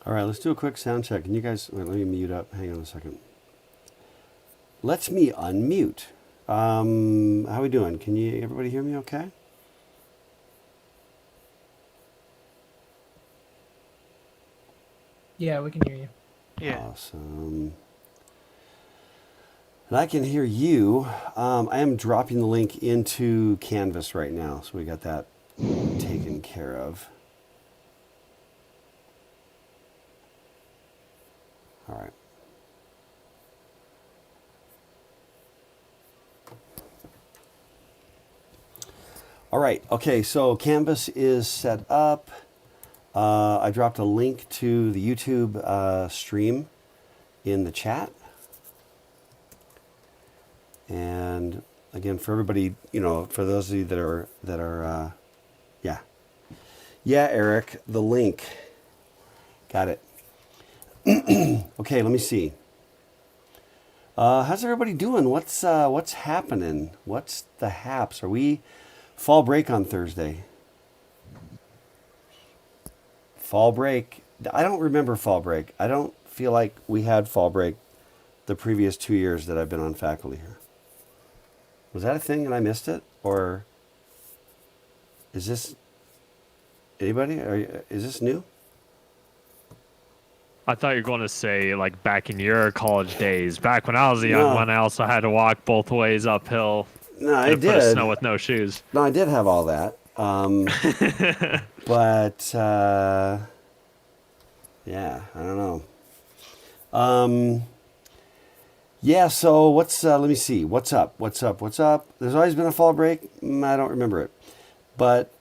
All right, let's do a quick sound check. Can you guys, wait, let me mute up. Hang on a second. Let's me unmute. How we doing? Can you, everybody hear me okay? Yeah, we can hear you. Yeah. Awesome. And I can hear you. I am dropping the link into Canvas right now, so we got that taken care of. All right. All right. Okay, so Canvas is set up. I dropped a link to the YouTube stream in the chat. And again, for everybody, you know, for those of you that are, yeah. Yeah, Eric, the link. Got it. Okay, let me see. How's everybody doing? What's happening? What's the haps? Are we fall break on Thursday? Fall break. I don't remember fall break. I don't feel like we had fall break the previous 2 years that I've been on faculty here. Was that a thing and I missed it? Or is this anybody? Is this new? I thought you were going to say, like, back in your college days. Back when I was a young one, I also had to walk both ways uphill. No, I in a foot of did. snow with no shoes. No, I did have all that. But, yeah, I don't know. Yeah, so what's, let me see. What's up? What's up? What's up? There's always been a fall break. I don't remember it. But,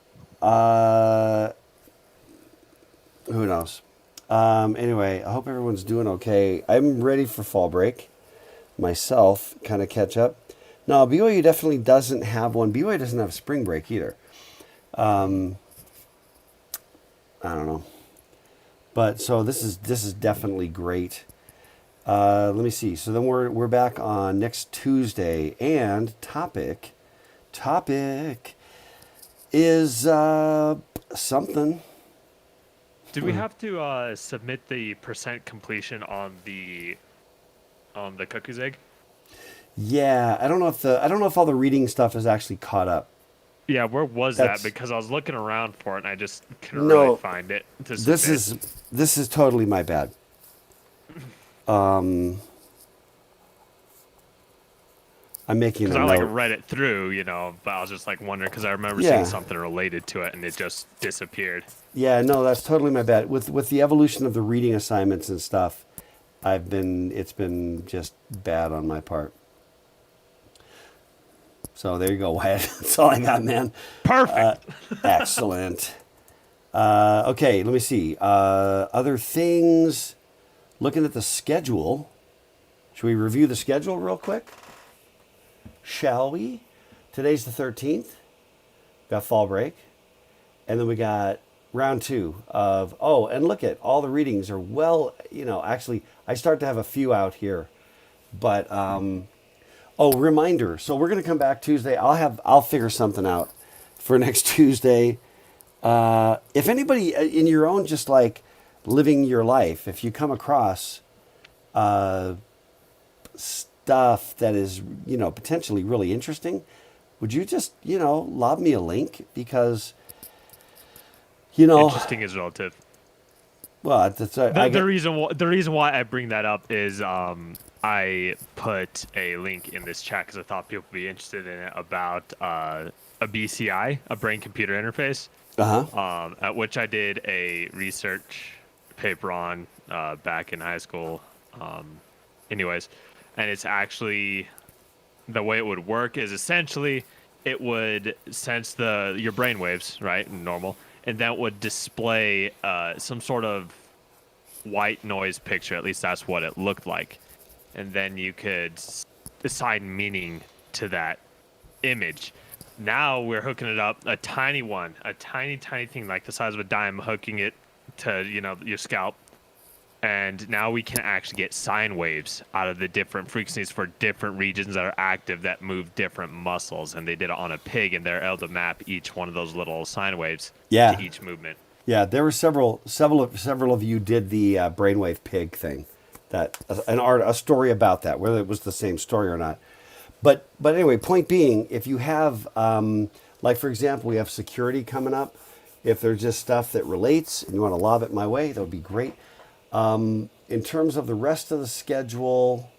who knows? Anyway, I hope everyone's doing okay. I'm ready for fall break myself, kind of catch up. No, BYU definitely doesn't have one. BYU doesn't have spring break either. I don't know. But so this is definitely great. Let me see. So then we're back on next Tuesday, and topic is something. Did we have to submit the percent completion on the Cuckoo's egg? Yeah, I don't know if all the reading stuff is actually caught up. Yeah, where was That's- that? Because I was looking around for it and I just couldn't really find it to submit. This is totally my bad. I'm making a Because I note. read it through, you know, but I was just like wondering because I remember Yeah. seeing something related to it and it just disappeared. Yeah, no, that's totally my bad. With the evolution of the reading assignments and stuff, it's been just bad on my part. So there you go, Wyatt. That's all I got, man. Perfect. Excellent. Okay, let me see. Other things. Looking at the schedule. Should we review the schedule real quick? Shall we? Today's the 13th. Got fall break. And then we got round 2 of, and look at all the readings are actually, I start to have a few out here. But, reminder. So we're going to come back Tuesday. I'll figure something out for next Tuesday. If anybody in your own, just like living your life, if you come across stuff that is, potentially really interesting, would you just, lob me a link? Because, Interesting is relative. well, that's The reason why I bring that up is I put a link in this chat because I thought people would be interested in it about a BCI, a brain computer interface. At which I did a research paper on back in high school. Anyways, and it's actually the way it would work is essentially it would sense your brain waves, right, normal, and that would display some sort of white noise picture. At least that's what it looked like, and then you could assign meaning to that image. Now we're hooking it up, a tiny thing like the size of a dime, hooking it to your scalp, and now we can actually get sine waves out of the different frequencies for different regions that are active that move different muscles. And they did it on a pig, and they're able to map each one of those little sine waves to each movement. Yeah, there were several of you did the brainwave pig thing, that a story about that, whether it was the same story or not. But anyway, point being, if you have like for example, we have security coming up. If there's just stuff that relates and you want to lob it my way, that would be great. In terms of the rest of the schedule,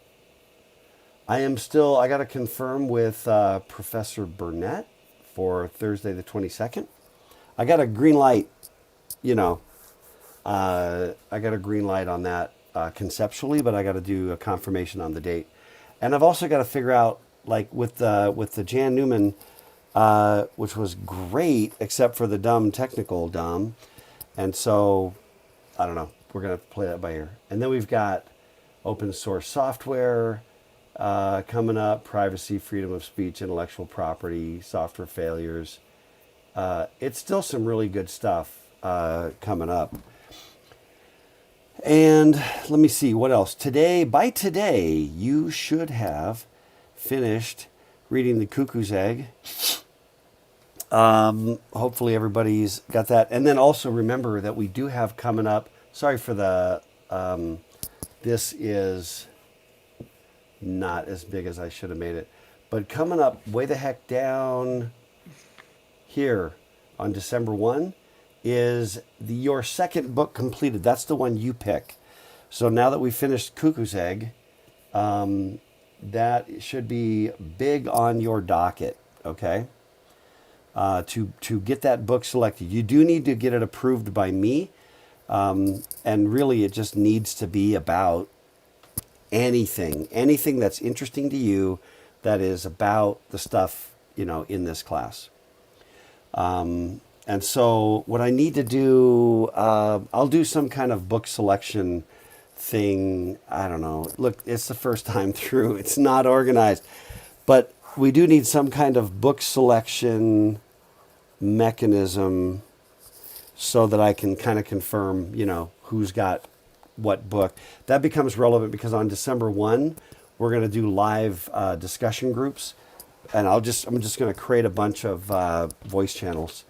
I got to confirm with Professor Burnett for Thursday the 22nd. I got a green light, you know, I got a green light on that conceptually, but I got to do a confirmation on the date. And I've also got to figure out, like with the Jan Newman, which was great, except for the technical dumb. And so, I don't know. We're going to play that by ear. And then we've got open source software coming up, privacy, freedom of speech, intellectual property, software failures. It's still some really good stuff coming up. And let me see, what else? By today, you should have finished reading The Cuckoo's Egg. Hopefully everybody's got that. And then also remember that we do have coming up, sorry for the, this is not as big as I should have made it, but coming up way the heck down here on December 1 is your second book completed. That's the one you pick. So now that we finished Cuckoo's Egg, that should be big on your docket, okay? To get that book selected. You do need to get it approved by me, and really it just needs to be about anything that's interesting to you that is about the stuff, in this class. And so what I need to do, I'll do some kind of book selection thing. I don't know. Look, it's the first time through. It's not organized. But we do need some kind of book selection mechanism so that I can kind of confirm, who's got what book. That becomes relevant because on December 1, we're going to do live discussion groups. And I'm just going to create a bunch of voice channels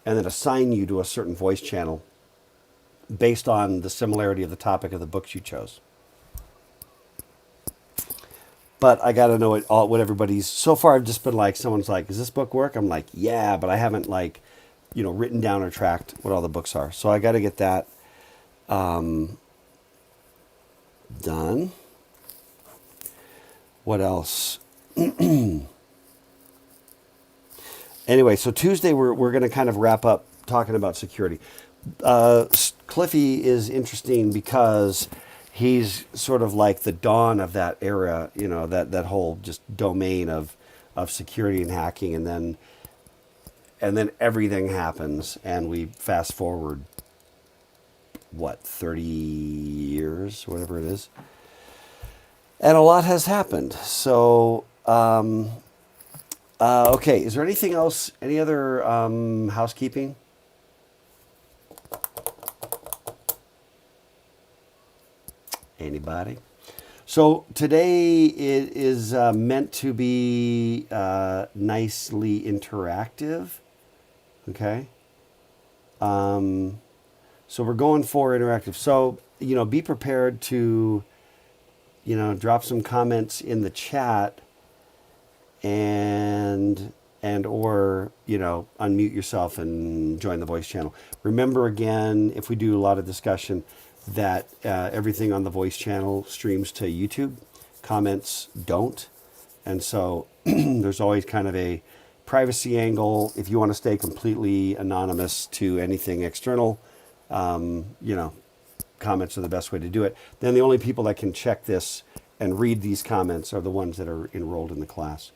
and then assign you to a certain voice channel based on the similarity of the topic of the books you chose. But I got to know what everybody's... So far, I've just been like, someone's like, does this book work? I'm like, yeah, but I haven't written down or tracked what all the books are. So I got to get that done. What else? Anyway, so Tuesday we're going to kind of wrap up talking about security. Cliffy is interesting because he's sort of like the dawn of that era, that whole just domain of security and hacking, and then everything happens, and we fast forward 30 years, whatever it is, and a lot has happened. So. Okay, is there anything else, any other housekeeping? Anybody? So today it is meant to be nicely interactive, okay? So we're going for interactive. So, be prepared to, drop some comments in the chat and or unmute yourself and join the voice channel. Remember, again, if we do a lot of discussion, that everything on the voice channel streams to YouTube. Comments don't, and so there's always kind of a privacy angle. If you want to stay completely anonymous to anything external, comments are the best way to do it. Then the only people that can check this and read these comments are the ones that are enrolled in the class,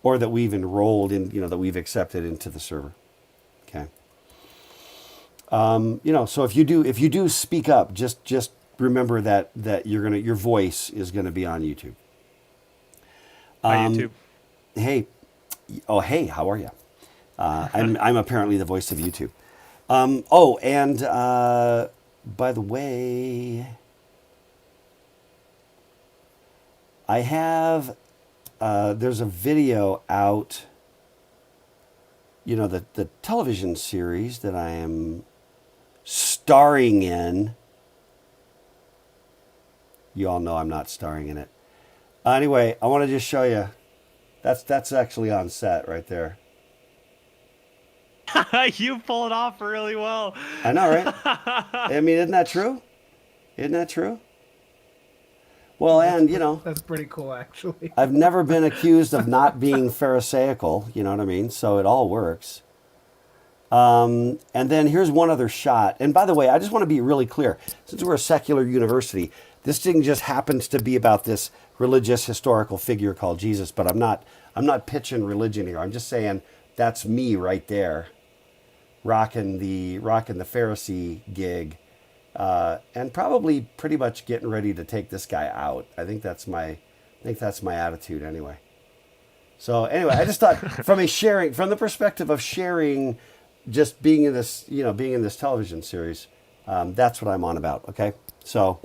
or that we've enrolled in, that we've accepted into the server. Okay. So if you do speak up, just remember that your voice is gonna be on YouTube. Hi, YouTube. Hey, how are you? I'm apparently the voice of YouTube. And by the way, I have. There's a video out, the television series that I am starring in. You all know I'm not starring in it. Anyway, I want to just show you. That's actually on set right there. You pull it off really well. I know, right? I mean, isn't that true? Isn't that true? Well, and, That's pretty cool, actually. I've never been accused of not being pharisaical, you know what I mean? So it all works. And then here's one other shot. And by the way, I just want to be really clear. Since we're a secular university, this thing just happens to be about this religious historical figure called Jesus, but I'm not pitching religion here. I'm just saying that's me right there, rocking the Pharisee gig. And probably pretty much getting ready to take this guy out. I think that's my attitude anyway. So anyway, I just thought from the perspective of sharing, just being in this television series, that's what I'm on about. Okay, so,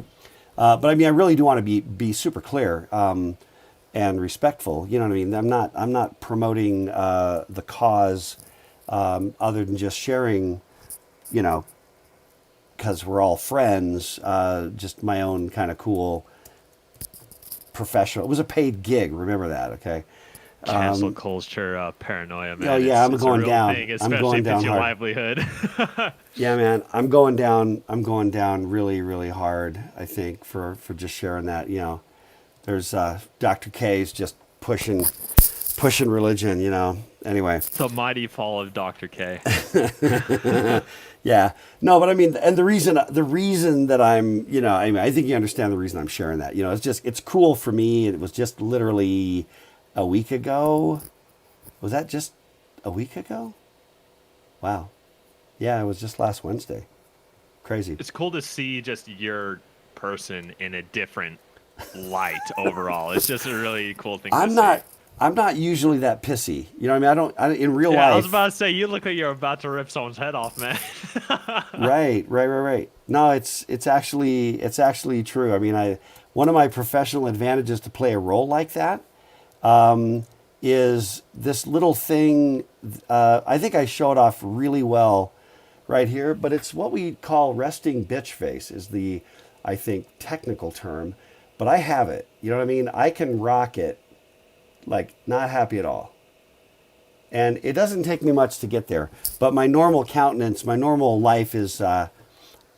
but I mean, I really do want to be super clear and respectful. You know what I mean? I'm not promoting the cause other than just sharing, because we're all friends, just my own kind of cool professional. It was a paid gig. Remember that, okay? Cancel culture paranoia, man. Oh yeah, it's going a real down. thing, I'm especially going if down it's your hard. livelihood. Yeah, man, I'm going down really, really hard. I think for just sharing that. There's Dr. K's just pushing religion. Anyway. The mighty fall of Dr. K. Yeah, no, but I mean, and the reason that I think you understand the reason I'm sharing that. It's cool for me. It was just literally a week ago. Was that just a week ago? Wow. Yeah, it was just last Wednesday. Crazy. It's cool to see just your person in a different light overall. It's just a really cool thing to see. I'm not usually that pissy. You know what I mean? I don't in real life. I was about to say, you look like you're about to rip someone's head off, man. Right. No, it's actually true. I mean, one of my professional advantages to play a role like that is this little thing. I think I show it off really well right here, but it's what we call resting bitch face is the, I think, technical term. But I have it. You know what I mean? I can rock it. Like, not happy at all. And it doesn't take me much to get there. But my normal countenance, my normal life is a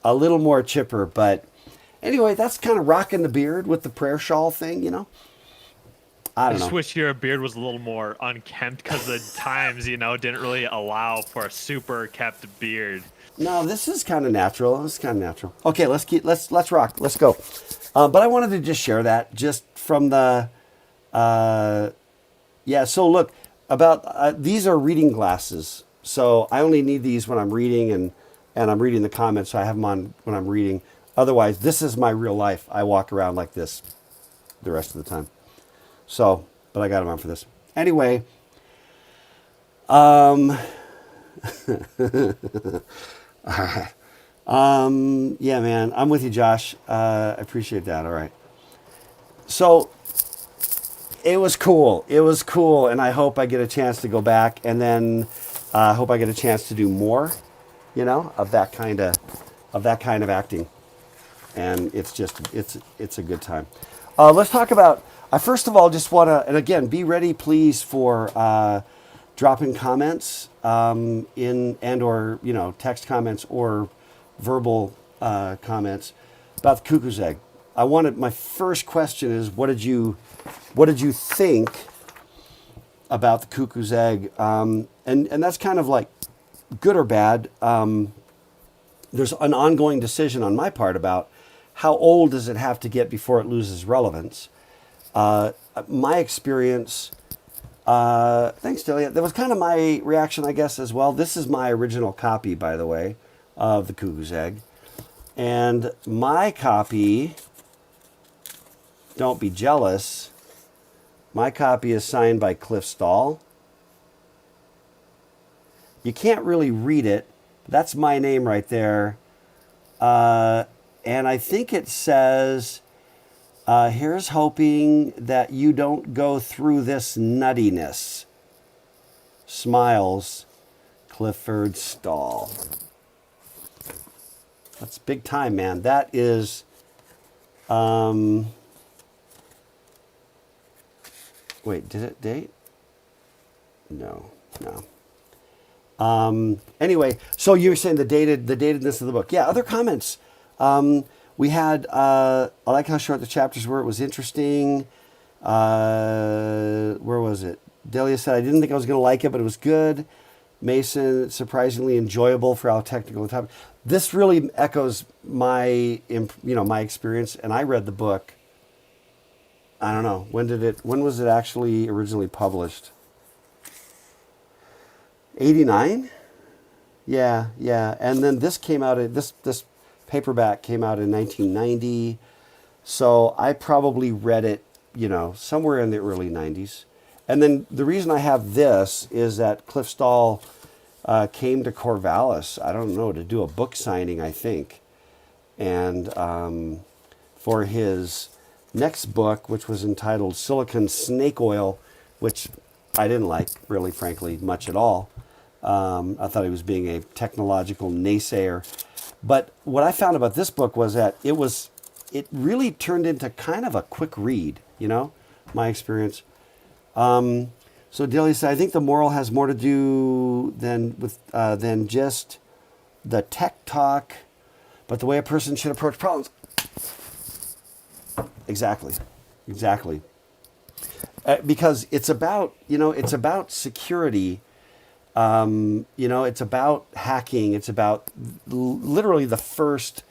little more chipper. But anyway, that's kind of rocking the beard with the prayer shawl thing, I don't know. I just wish your beard was a little more unkempt because the times, didn't really allow for a super kept beard. No, this is kind of natural. Okay, let's rock. Let's go. But I wanted to just share that just from the... so look, these are reading glasses. So I only need these when I'm reading and I'm reading the comments. So I have them on when I'm reading. Otherwise, this is my real life. I walk around like this the rest of the time. So, but I got them on for this. Anyway, all right. Yeah, man, I'm with you, Josh. I appreciate that. All right. So, it was cool. And I hope I get a chance to go back, and then I hope I get a chance to do more, of that kind of acting. And it's a good time. Let's talk about. I first of all just want to, and again, be ready, please, for dropping comments in or text comments or verbal comments about the Cuckoo's egg. My first question is, what did you think about the Cuckoo's egg? And that's kind of like good or bad. There's an ongoing decision on my part about how old does it have to get before it loses relevance. My experience, thanks, Delia. That was kind of my reaction, I guess, as well. This is my original copy, by the way, of the Cuckoo's egg. And my copy... Don't be jealous. My copy is signed by Cliff Stahl. You can't really read it. That's my name right there. And I think it says, here's hoping that you don't go through this nuttiness. Smiles, Clifford Stahl. That's big time, man. That is, wait, did it date? No. Anyway, so you were saying the datedness of the book. Yeah, other comments. We had, I like how short the chapters were. It was interesting. Where was it? Delia said, I didn't think I was going to like it, but it was good. Mason, surprisingly enjoyable for how technical the topic. This really echoes my experience. And I read the book. I don't know. When was it actually originally published? 89? Yeah. And then this came out, this paperback came out in 1990. So I probably read it, somewhere in the early 90s. And then the reason I have this is that Cliff Stahl came to Corvallis, I don't know, to do a book signing, I think. And for his next book, which was entitled Silicon Snake Oil, which I didn't like, really, frankly, much at all. I thought he was being a technological naysayer. But what I found about this book was that it really turned into kind of a quick read, my experience. So Delia said, I think the moral has more to do than just the tech talk, but the way a person should approach problems. Exactly. Because it's about security. It's about hacking. It's about literally the first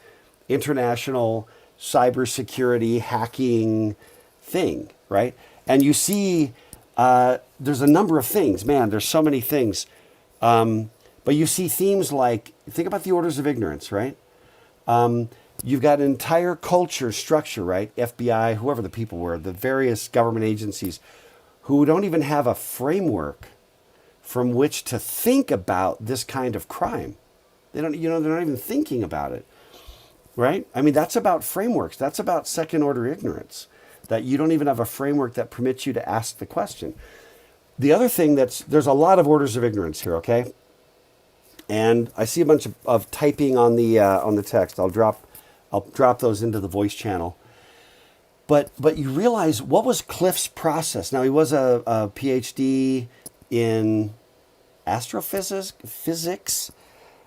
international cybersecurity hacking thing, right? And you see, there's a number of things. Man, there's so many things. But you see themes like, think about the orders of ignorance, right? You've got an entire culture structure, right? FBI, whoever the people were, the various government agencies who don't even have a framework from which to think about this kind of crime. They're not even thinking about it, right? I mean, that's about frameworks. That's about second order ignorance, that you don't even have a framework that permits you to ask the question. The other thing there's a lot of orders of ignorance here, okay? And I see a bunch of typing on the text. I'll drop those into the voice channel. But you realize, what was Cliff's process? Now, he was a PhD in astrophysics.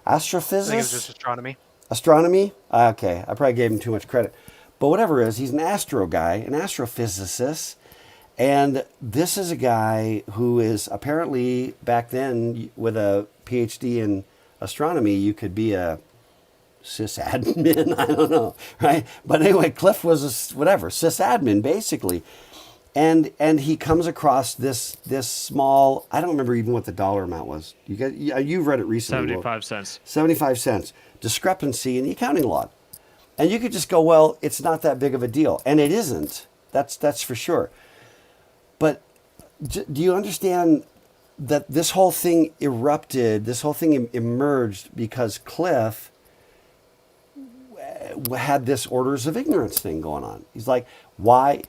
I think it's just astronomy. Astronomy? Okay, I probably gave him too much credit. But whatever it is, he's an astro guy, an astrophysicist. And this is a guy who is apparently, back then, with a PhD in astronomy, you could be a sysadmin. I don't know, right? But anyway, Cliff was a sysadmin, basically. And he comes across this small, I don't remember even what the dollar amount was. You've read it recently. 75 cents. 75 cents. Discrepancy in the accounting law. And you could just go, well, it's not that big of a deal. And it isn't. That's for sure. But do you understand that this whole thing erupted, this whole thing emerged because Cliff had this orders of ignorance thing going on. He's like, why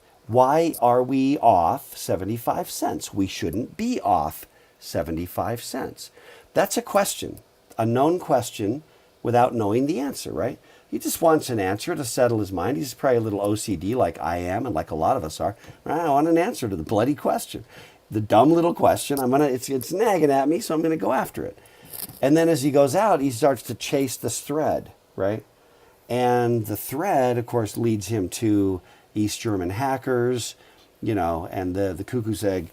are we off 75 cents? We shouldn't be off 75 cents. That's a question, a known question without knowing the answer, right? He just wants an answer to settle his mind. He's probably a little OCD like I am and like a lot of us are. I want an answer to the bloody question. The dumb little question. It's nagging at me, so I'm going to go after it. And then as he goes out, he starts to chase this thread, right? And the thread, of course, leads him to East German hackers, and the Cuckoo's egg.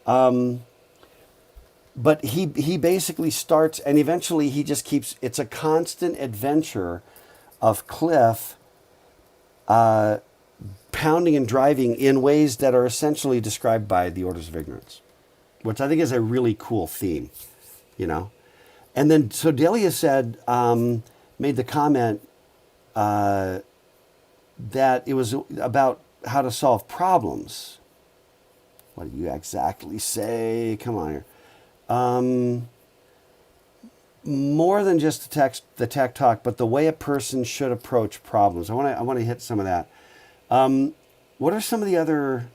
But he basically starts, and eventually he just keeps, it's a constant adventure of Cliff pounding and driving in ways that are essentially described by the orders of ignorance, which I think is a really cool theme, And then, so Delia said, made the comment that it was about how to solve problems. What did you exactly say? Come on here. More than just the tech talk, but the way a person should approach problems. I want to hit some of that. What are some of the other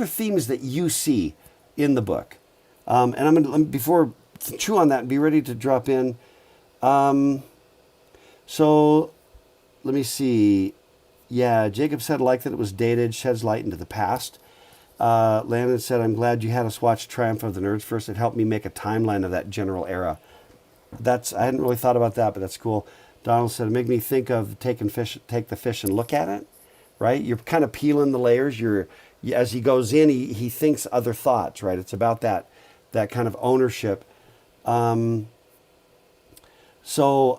themes that you see in the book? And I'm going to, before chew on that, be ready to drop in. So let me see. Yeah, Jacob said like that it was dated, sheds light into the past. Landon said, I'm glad you had us watch Triumph of the Nerds first. It helped me make a timeline of that general era. I hadn't really thought about that, but that's cool. Donald said, it made me think of take the fish and look at it, right? You're kind of peeling the layers. As he goes in, he thinks other thoughts, right? It's about that kind of ownership. So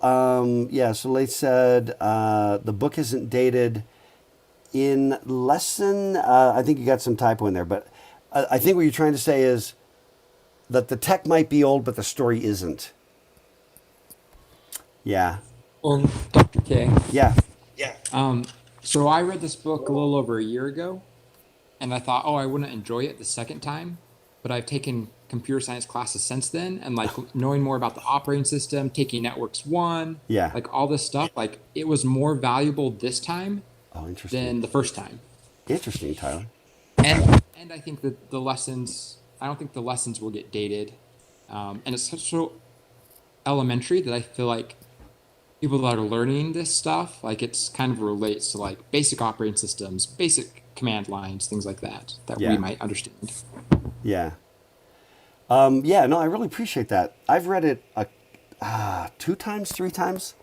Leigh said, the book isn't dated in lesson. I think you got some typo in there, but I think what you're trying to say is that the tech might be old, but the story isn't. Yeah. Well, Dr. K. Yeah. So I read this book a little over a year ago, and I thought, oh, I wouldn't enjoy it the second time, but I've taken computer science classes since then, and like knowing more about the operating system, taking Networks 1, Yeah. like all this stuff, like it was more valuable this time Oh, interesting. than the first time. Interesting, Tyler. And I think that I don't think the lessons will get dated, and it's so elementary that I feel like people that are learning this stuff, like it's kind of relates to like basic operating systems, basic command lines, things like that Yeah. we might understand. Yeah. No, I really appreciate that. I've read it 2 times, 3 times.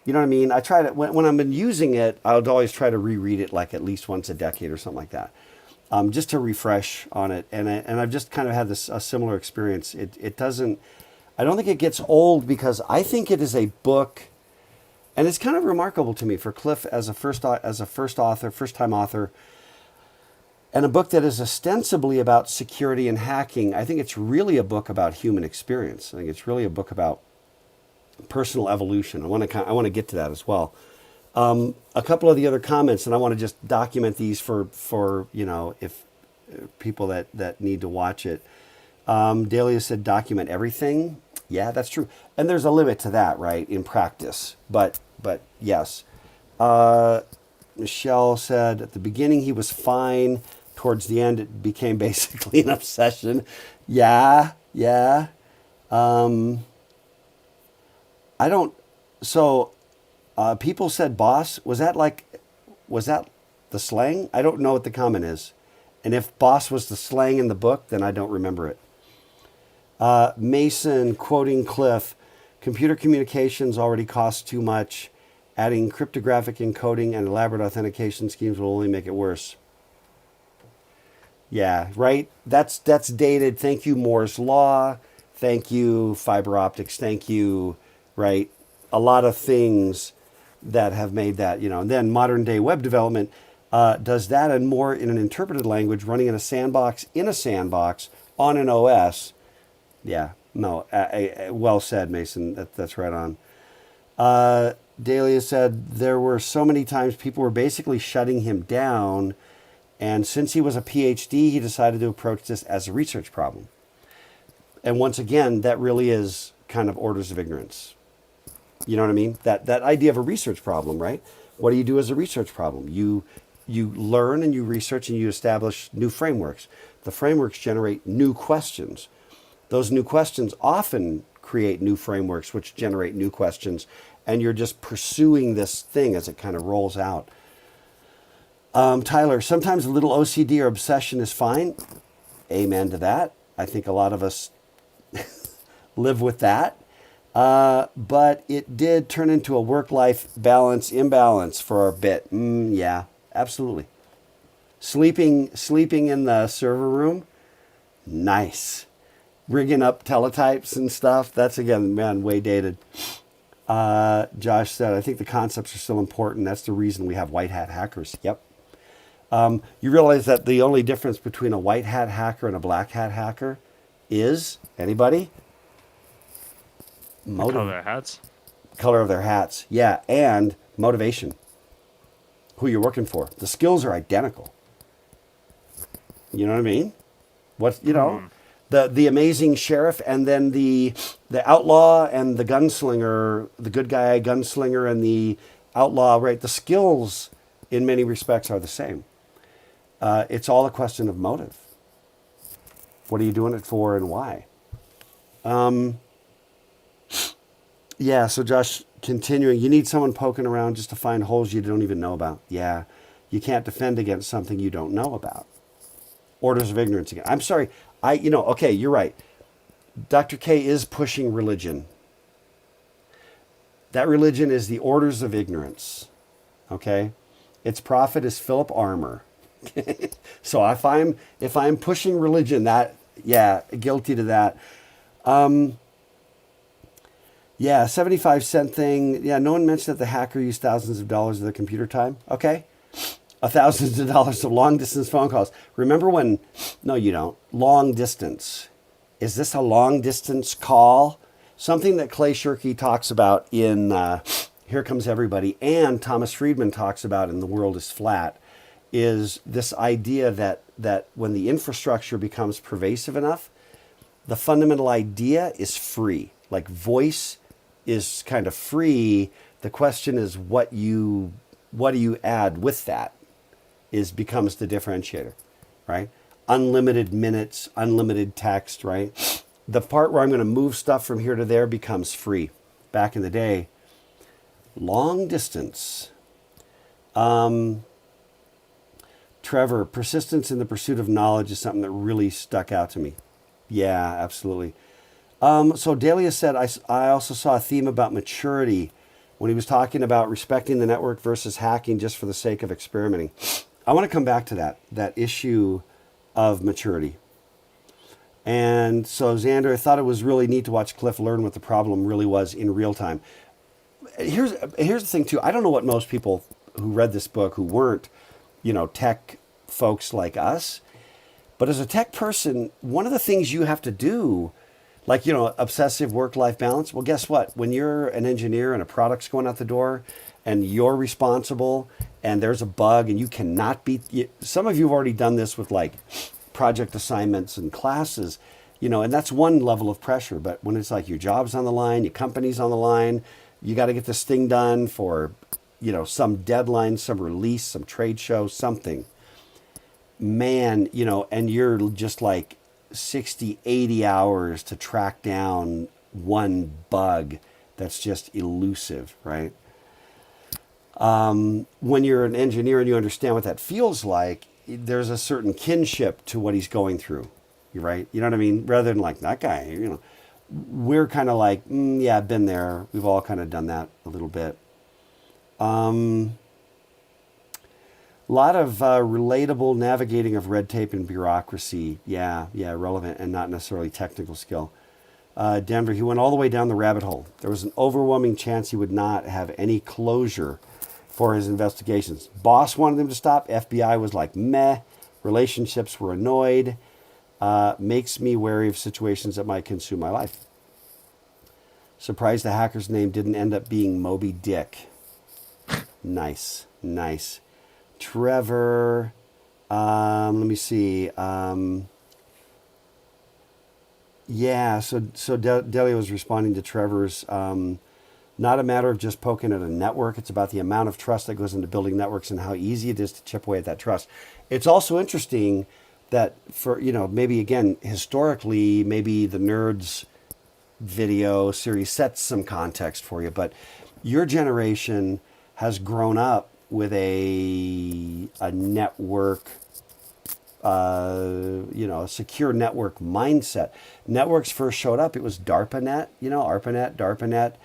You know what I mean? I try to, when I've been using it, I would always try to reread it like at least once a decade or something like that, just to refresh on it. And I've just kind of had a similar experience. It doesn't, I don't think it gets old because I think it is a book, and it's kind of remarkable to me for Cliff as a first-time author, and a book that is ostensibly about security and hacking. I think it's really a book about human experience. I think it's really a book about personal evolution. I want to get to that as well. A couple of the other comments, and I want to just document these for if people that need to watch it. Dahlia said, document everything. Yeah, that's true. And there's a limit to that, right, in practice. But yes. Michelle said, at the beginning he was fine. Towards the end, it became basically an obsession. Yeah. People said boss. Was that the slang? I don't know what the comment is. And if boss was the slang in the book, then I don't remember it. Mason, quoting Cliff, computer communications already cost too much. Adding cryptographic encoding and elaborate authentication schemes will only make it worse. Yeah, right? That's dated. Thank you, Moore's Law. Thank you, fiber optics. Thank you, right? A lot of things that have made that, and then modern day web development does that and more in an interpreted language running in a sandbox on an OS. Yeah, no, well said, Mason. That's right on. Dahlia said there were so many times people were basically shutting him down, and since he was a PhD, he decided to approach this as a research problem. And once again, that really is kind of orders of ignorance. You know what I mean? That idea of a research problem, right? What do you do as a research problem? You learn and you research and you establish new frameworks. The frameworks generate new questions. Those new questions often create new frameworks, which generate new questions. And you're just pursuing this thing as it kind of rolls out. Tyler, sometimes a little OCD or obsession is fine. Amen to that. I think a lot of us live with that. But it did turn into a work-life balance imbalance for a bit. Yeah, absolutely. Sleeping in the server room, nice. Rigging up teletypes and stuff, that's, again, man, way dated. Josh said, I think the concepts are still important. That's the reason we have white hat hackers. Yep. You realize that the only difference between a white hat hacker and a black hat hacker is, anybody? Color of their hats. Color of their hats, yeah, and motivation. Who you're working for. The skills are identical. You know what I mean? The amazing sheriff, and then the outlaw and the gunslinger, the good guy gunslinger and the outlaw, right? The skills in many respects are the same. It's all a question of motive. What are you doing it for and why? Yeah, so Josh Continuing, you need someone poking around just to find holes you don't even know about. Yeah, you can't defend against something you don't know about. Orders of ignorance again. I'm sorry. Okay, you're right. Dr. K is pushing religion. That religion is the orders of ignorance. Okay? Its prophet is Philip Armour. So if I'm pushing religion, guilty to that. Yeah, 75-cent thing. Yeah, no one mentioned that the hacker used thousands of dollars of their computer time. Okay. Thousands of dollars of long distance phone calls. Remember when, no, you don't. Long distance. Is this a long distance call? Something that Clay Shirky talks about in Here Comes Everybody, and Thomas Friedman talks about in The World is Flat, is this idea that when the infrastructure becomes pervasive enough, the fundamental idea is free. Like voice is kind of free. The question is what do you add with that becomes the differentiator, right? Unlimited minutes, unlimited text, right? The part where I'm going to move stuff from here to there becomes free. Back in the day, long distance. Trevor, persistence in the pursuit of knowledge is something that really stuck out to me. Yeah, absolutely. So Delia said, I also saw a theme about maturity when he was talking about respecting the network versus hacking just for the sake of experimenting. I want to come back to that issue of maturity. And so Xander, I thought it was really neat to watch Cliff learn what the problem really was in real time. Here's the thing too. I don't know what most people who read this book who weren't, tech folks like us, but as a tech person, one of the things you have to do, like, obsessive work-life balance. Well, guess what? When you're an engineer and a product's going out the door and you're responsible and there's a bug and you cannot some of you have already done this with like project assignments and classes, and that's one level of pressure. But when it's like your job's on the line, your company's on the line, you got to get this thing done for, some deadline, some release, some trade show, something. Man, and you're just like 60, 80 hours to track down one bug that's just elusive, right? When you're an engineer and you understand what that feels like, there's a certain kinship to what he's going through, right? You know what I mean? Rather than like that guy, we're kind of like, yeah, I've been there. We've all kind of done that a little bit. A lot of relatable navigating of red tape and bureaucracy. Yeah, relevant and not necessarily technical skill. Denver, he went all the way down the rabbit hole. There was an overwhelming chance he would not have any closure for his investigations. Boss wanted him to stop. FBI was like, meh. Relationships were annoyed. Makes me wary of situations that might consume my life. Surprised the hacker's name didn't end up being Moby Dick. Nice. Trevor, let me see. So Delia was responding to Trevor's, not a matter of just poking at a network. It's about the amount of trust that goes into building networks and how easy it is to chip away at that trust. It's also interesting that for, maybe again, historically, maybe the Nerds video series sets some context for you, but your generation has grown up with a network, a secure network mindset. Networks first showed up, it was DARPANET, ARPANET, DARPANET.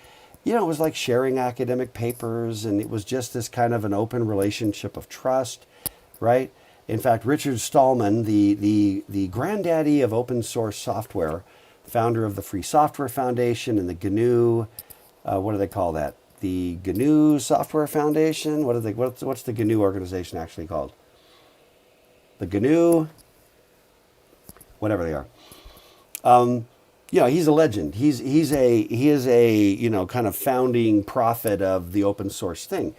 It was like sharing academic papers, and it was just this kind of an open relationship of trust, right? In fact, Richard Stallman, the granddaddy of open source software, founder of the Free Software Foundation and the GNU, what do they call that? The GNU Software Foundation? What's the GNU organization actually called? The GNU, whatever they are. He's a legend. He is a kind of founding prophet of the open source thing.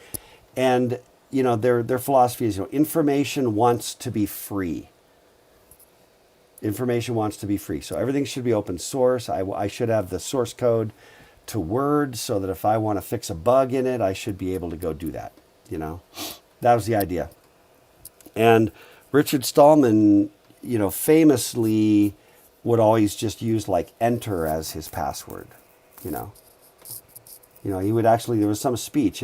And their philosophy is information wants to be free. Information wants to be free. So everything should be open source. I should have the source code to Word so that if I want to fix a bug in it, I should be able to go do that. That was the idea. And Richard Stallman, famously would always just use like enter as his password, He would actually, there was some speech,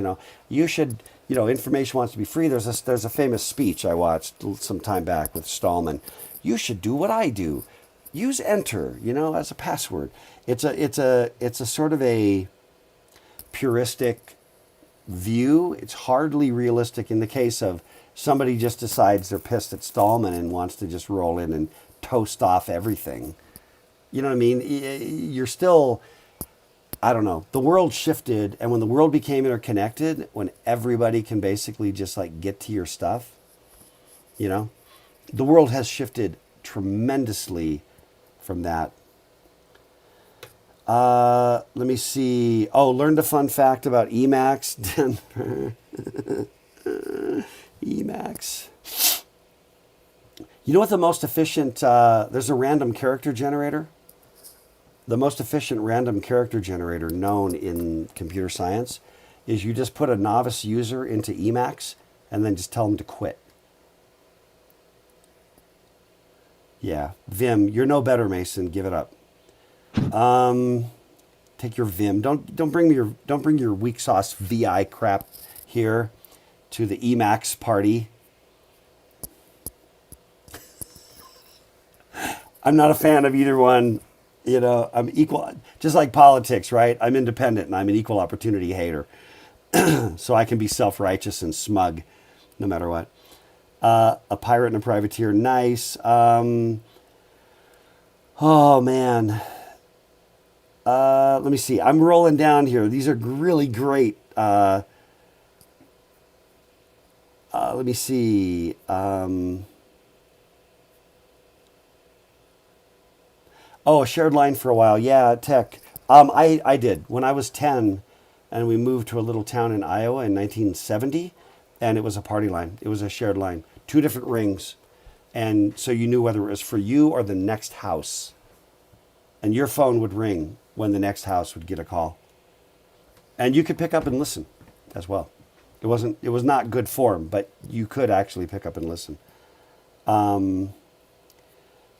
you should, information wants to be free. There's a famous speech I watched some time back with Stallman. You should do what I do. Use enter, as a password. It's a sort of a puristic view. It's hardly realistic in the case of somebody just decides they're pissed at Stallman and wants to just roll in and toast off everything. You know what I mean? You're still, I don't know. The world shifted, and when the world became interconnected, when everybody can basically just like get to your stuff, the world has shifted tremendously from that. Let me see. Oh, learned a fun fact about Emacs. Emacs. You know what the most efficient, there's a random character generator. The most efficient random character generator known in computer science is you just put a novice user into Emacs and then just tell them to quit. Yeah, Vim, you're no better, Mason. Give it up. Take your Vim. Don't bring your weak sauce VI crap here to the Emacs party. I'm not a fan of either one. I'm equal, just like politics, right? I'm independent and I'm an equal opportunity hater. So I can be self-righteous and smug no matter what. A pirate and a privateer. Nice. Oh, man. Let me see. I'm rolling down here. These are really great. Let me see. Oh, a shared line for a while. Yeah, tech. I did. When I was 10 and we moved to a little town in Iowa in 1970, and it was a party line. It was a shared line. 2 different rings. And so you knew whether it was for you or the next house. And your phone would ring when the next house would get a call. And you could pick up and listen as well. It was not good form, but you could actually pick up and listen.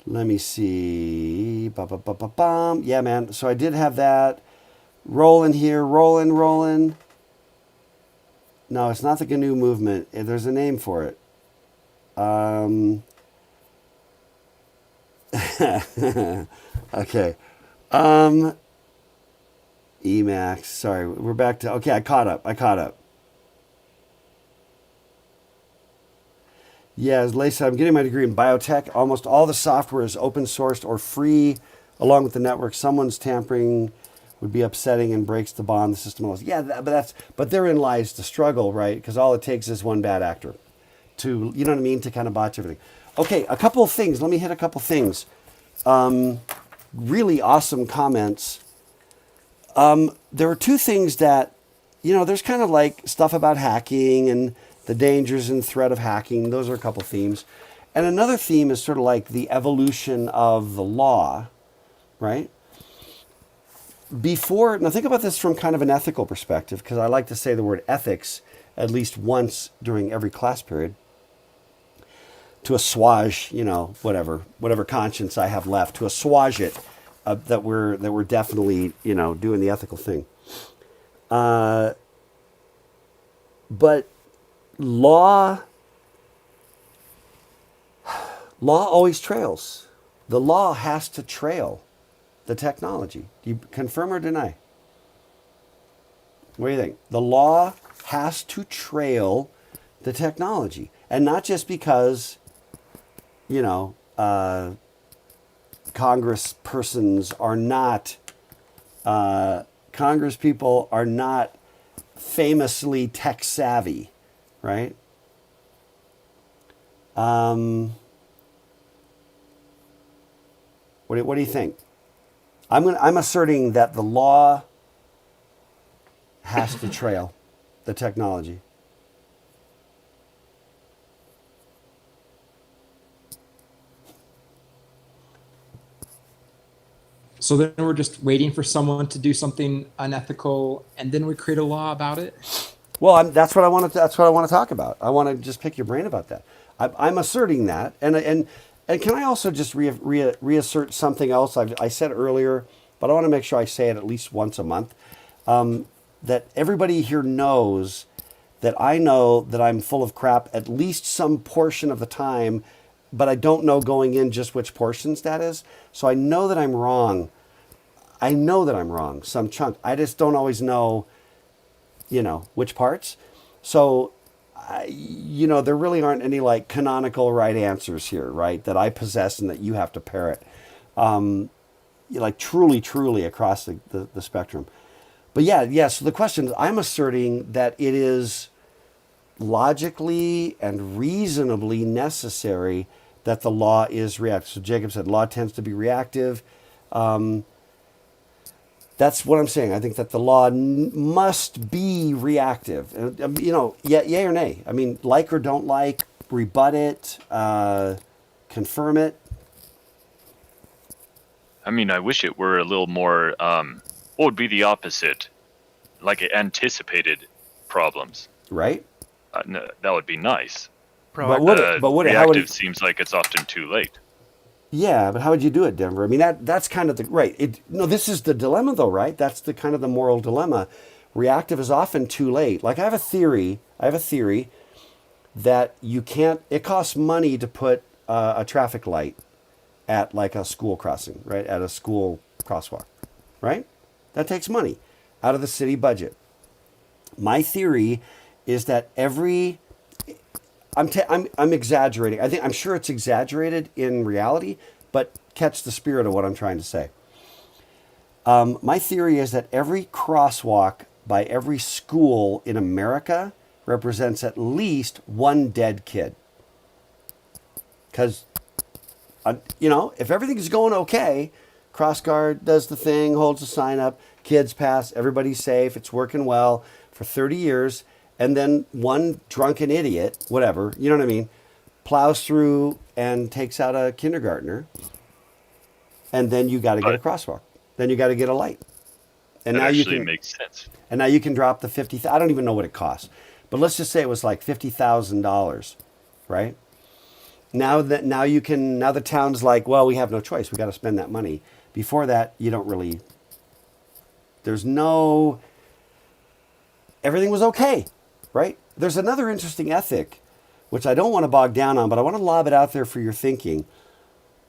Let me see. Yeah, man. So I did have that. Rolling here. Rolling. No, it's not the GNU movement. There's a name for it. Okay. Emacs. Sorry, we're back to... Okay, I caught up. Yeah, as Leigh said, I'm getting my degree in biotech. Almost all the software is open sourced or free, along with the network. Someone's tampering would be upsetting and breaks the bond. The system. Yeah, but therein lies the struggle, right? Because all it takes is one bad actor to, you know what I mean, to kind of botch everything. Okay, a couple of things. Let me hit a couple things. Really awesome comments. There were 2 things that, there's kind of like stuff about hacking and the dangers and threat of hacking. Those are a couple themes. And another theme is sort of like the evolution of the law, right? Now think about this from kind of an ethical perspective, because I like to say the word ethics at least once during every class period to assuage, whatever conscience I have left, to assuage it, that we're definitely, doing the ethical thing. But law always trails. The law has to trail the technology. Do you confirm or deny? What do you think? The law has to trail the technology. And not just because, Congress people are not famously tech savvy, right? What do you think? I'm asserting that the law has to trail the technology. So then we're just waiting for someone to do something unethical, and then we create a law about it. Well, that's what I want to talk about. I want to just pick your brain about that. I'm asserting that, and can I also just reassert something else I said earlier, but I want to make sure I say it at least once a month. that everybody here knows that I know that I'm full of crap at least some portion of the time, but I don't know going in just which portions that is. So I know that I'm wrong. I know that I'm wrong, some chunk. I just don't always know, which parts. So, there really aren't any like canonical right answers here, right? That I possess and that you have to parrot. Like truly across the spectrum. But so the question is, I'm asserting that it is logically and reasonably necessary that the law is reactive. So Jacob said law tends to be reactive. That's what I'm saying. I think that the law must be reactive. And, yay or nay. I mean, like or don't like, rebut it, confirm it. I mean, I wish it were a little more, what would be the opposite? Like it anticipated problems. Right? No, that would be nice. But would it? Reactive seems like it's often too late. Yeah, but how would you do it, Denver? I mean, that's kind of the right. This is the dilemma, though, right? That's the kind of the moral dilemma. Reactive is often too late. Like I have a theory that you can't. It costs money to put a traffic light at like a school crossing, right? At a school crosswalk, right? That takes money out of the city budget. My theory is that I'm exaggerating. I'm sure it's exaggerated in reality, but catch the spirit of what I'm trying to say. My theory is that every crosswalk by every school in America represents at least one dead kid. Because, if everything's going okay, cross guard does the thing, holds the sign up, kids pass, everybody's safe, it's working well for 30 years. And then one drunken idiot, whatever, you know what I mean, plows through and takes out a kindergartner. And then you got to get a crosswalk. Then you got to get a light. And that now actually makes sense. And now you can drop the 50. I don't even know what it costs, but let's just say it was like $50,000, right? Now the town's like, well, we have no choice. We got to spend that money. Before that, you don't really. Everything was okay. Right? There's another interesting ethic, which I don't want to bog down on, but I want to lob it out there for your thinking,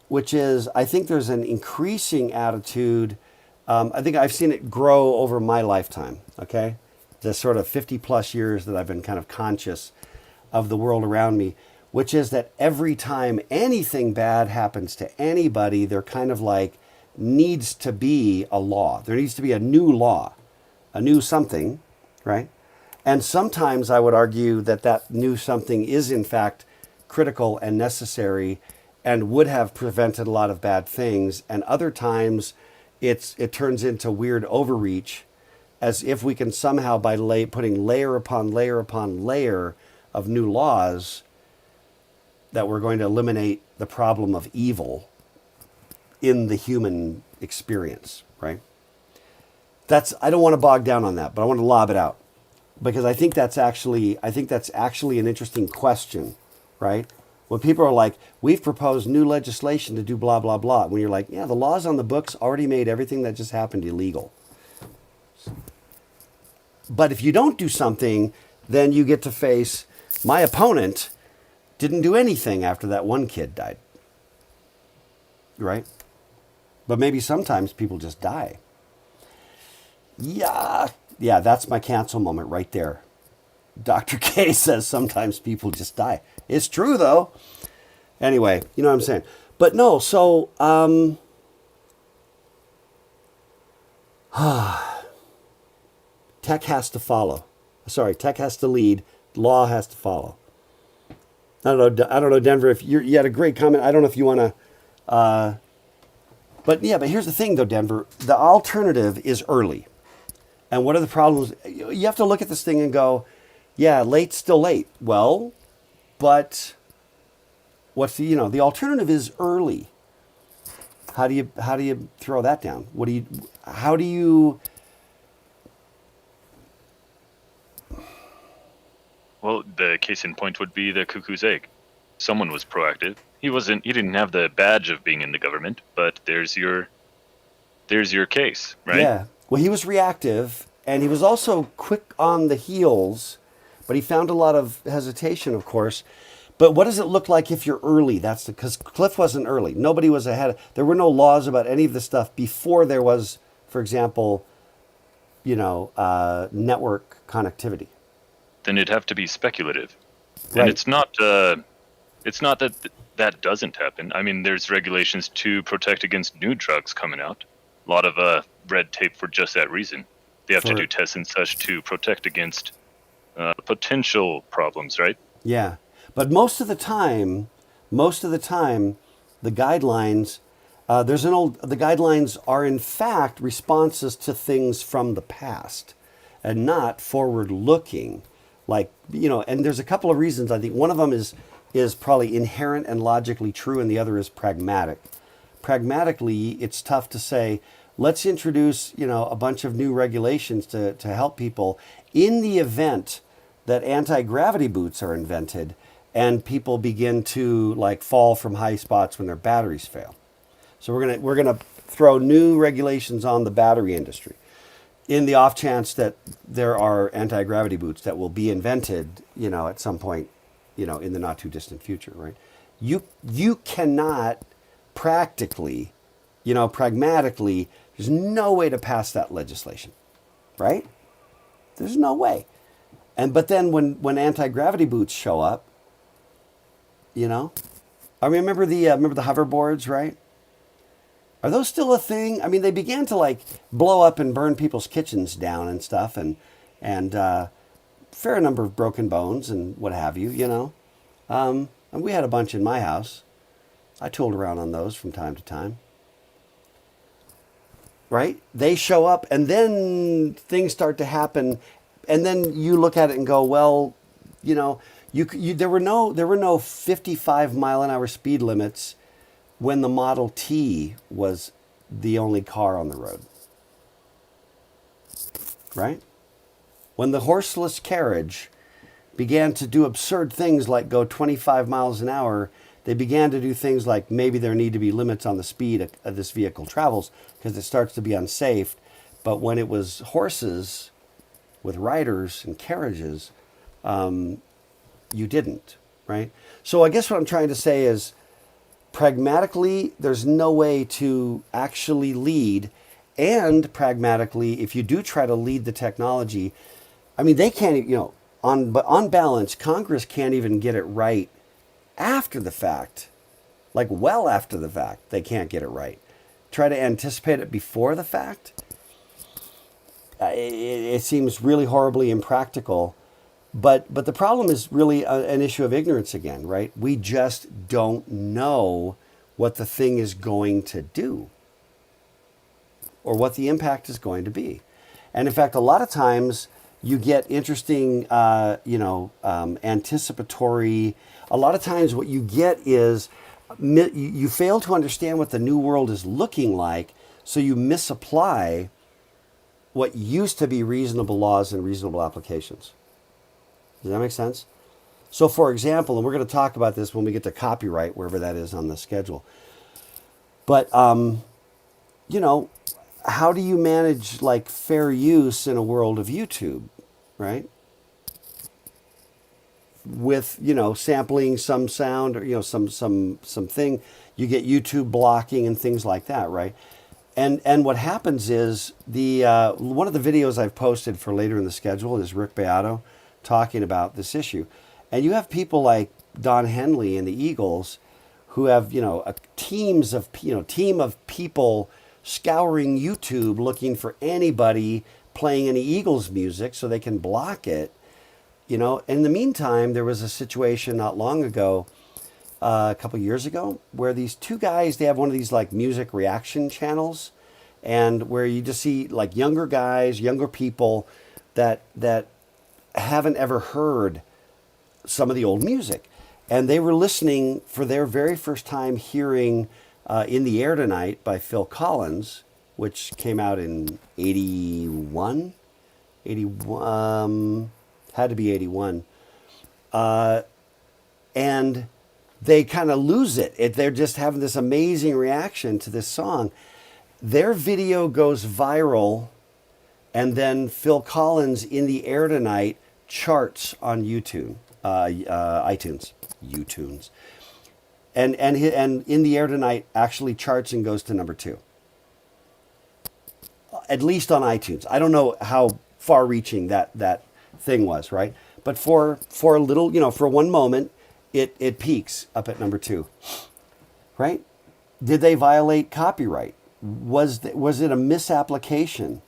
which is I think there's an increasing attitude. I think I've seen it grow over my lifetime, okay? The sort of 50 plus years that I've been kind of conscious of the world around me, which is that every time anything bad happens to anybody, there kind of like needs to be a law. There needs to be a new law, a new something, right? And sometimes I would argue that new something is in fact critical and necessary and would have prevented a lot of bad things. And other times it turns into weird overreach, as if we can somehow, by putting layer upon layer upon layer of new laws, that we're going to eliminate the problem of evil in the human experience, right? I don't want to bog down on that, but I want to lob it out. Because I think that's actually an interesting question, right? When people are like, we've proposed new legislation to do blah, blah, blah. When you're like, yeah, the laws on the books already made everything that just happened illegal. But if you don't do something, then you get to face, my opponent didn't do anything after that one kid died. Right? But maybe sometimes people just die. Yeah, that's my cancel moment right there. Dr. K says sometimes people just die. It's true, though. Anyway, you know what I'm saying. But no, so tech has to follow. Sorry, tech has to lead. Law has to follow. I don't know, Denver, if you had a great comment. I don't know if you want to. But here's the thing, though, Denver. The alternative is early. And what are the problems? You have to look at this thing and go, yeah, late's still late. Well, but what's the alternative is early. How do you throw that down? How do you? Well, the case in point would be the cuckoo's egg. Someone was proactive. He didn't have the badge of being in the government, but there's your case, right? Yeah. Well, he was reactive, and he was also quick on the heels, but he found a lot of hesitation, of course. But what does it look like if you're early? That's because Cliff wasn't early. Nobody was ahead. There were no laws about any of this stuff before there was, for example, network connectivity. Then it'd have to be speculative, Right. and it's not that that doesn't happen. I mean, there's regulations to protect against new drugs coming out. A lot of red tape for just that reason. They have to do tests and such to protect against potential problems, right? Yeah, but most of the time, the guidelines, the guidelines are in fact responses to things from the past, and not forward-looking. Like, and there's a couple of reasons. I think one of them is probably inherent and logically true, and the other is pragmatic. Pragmatically, it's tough to say, let's introduce, a bunch of new regulations to help people in the event that anti-gravity boots are invented and people begin to fall from high spots when their batteries fail. So we're gonna throw new regulations on the battery industry in the off chance that there are anti-gravity boots that will be invented, at some point, in the not too distant future, right? You cannot practically, pragmatically, there's no way to pass that legislation, right? There's no way. But then when anti-gravity boots show up, I remember the hoverboards, right? Are those still a thing? I mean, they began to blow up and burn people's kitchens down and stuff, and fair number of broken bones and what have you, And we had a bunch in my house. I tooled around on those from time to time. Right? They show up, and then things start to happen, and then you look at it and go, well, there were no 55 mile an hour speed limits when the Model T was the only car on the road. Right? When the horseless carriage began to do absurd things like go 25 miles an hour, they began to do things like maybe there need to be limits on the speed of this vehicle travels because it starts to be unsafe. But when it was horses with riders and carriages, you didn't, right? So I guess what I'm trying to say is pragmatically, there's no way to actually lead. And pragmatically, if you do try to lead the technology, I mean, they can't, on balance, Congress can't even get it right after the fact, well after the fact, they can't get it right. Try to anticipate it before the fact. It seems really horribly impractical. But the problem is really an issue of ignorance again, right? We just don't know what the thing is going to do or what the impact is going to be. And in fact, a lot of times you get interesting, anticipatory. A lot of times what you get is you fail to understand what the new world is looking like, so you misapply what used to be reasonable laws and reasonable applications. Does that make sense? So, for example, and we're going to talk about this when we get to copyright, wherever that is on the schedule. But, how do you manage fair use in a world of YouTube, right? With, sampling some sound or, something, you get YouTube blocking and things like that, right? And what happens is one of the videos I've posted for later in the schedule is Rick Beato talking about this issue. And you have people like Don Henley and the Eagles who have, a team of people scouring YouTube looking for anybody playing any Eagles music so they can block it. In the meantime, there was a situation not long ago, a couple years ago, where these two guys, they have one of these music reaction channels, and where you just see younger guys, younger people that haven't ever heard some of the old music. And they were listening for their very first time hearing In the Air Tonight by Phil Collins, which came out in 81, had to be 81. And they kind of lose it. They're just having this amazing reaction to this song. Their video goes viral And then Phil Collins, In the Air Tonight, charts on iTunes. And In the Air Tonight actually charts and goes to number 2. At least on iTunes. I don't know how far-reaching that thing was, right? But for a little, for one moment, it peaks up at number 2, right? Did they violate copyright? Was it a misapplication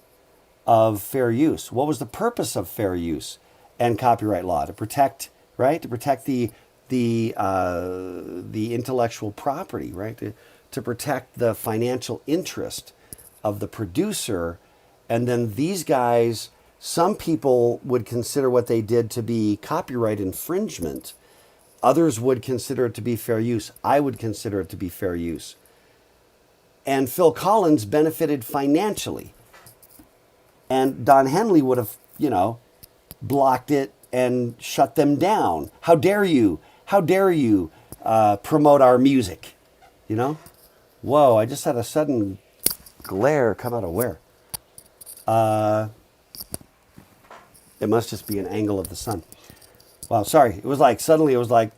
of fair use? What was the purpose of fair use and copyright law? To protect, right? To protect the intellectual property, right? To protect the financial interest of the producer. And then these guys, some people would consider what they did to be copyright infringement. Others would consider it to be fair use. I would consider it to be fair use. And Phil Collins benefited financially. And Don Henley would have, blocked it and shut them down. How dare you? How dare you promote our music? Whoa, I just had a sudden glare come out of where? It must just be an angle of the sun. Wow, sorry. It was like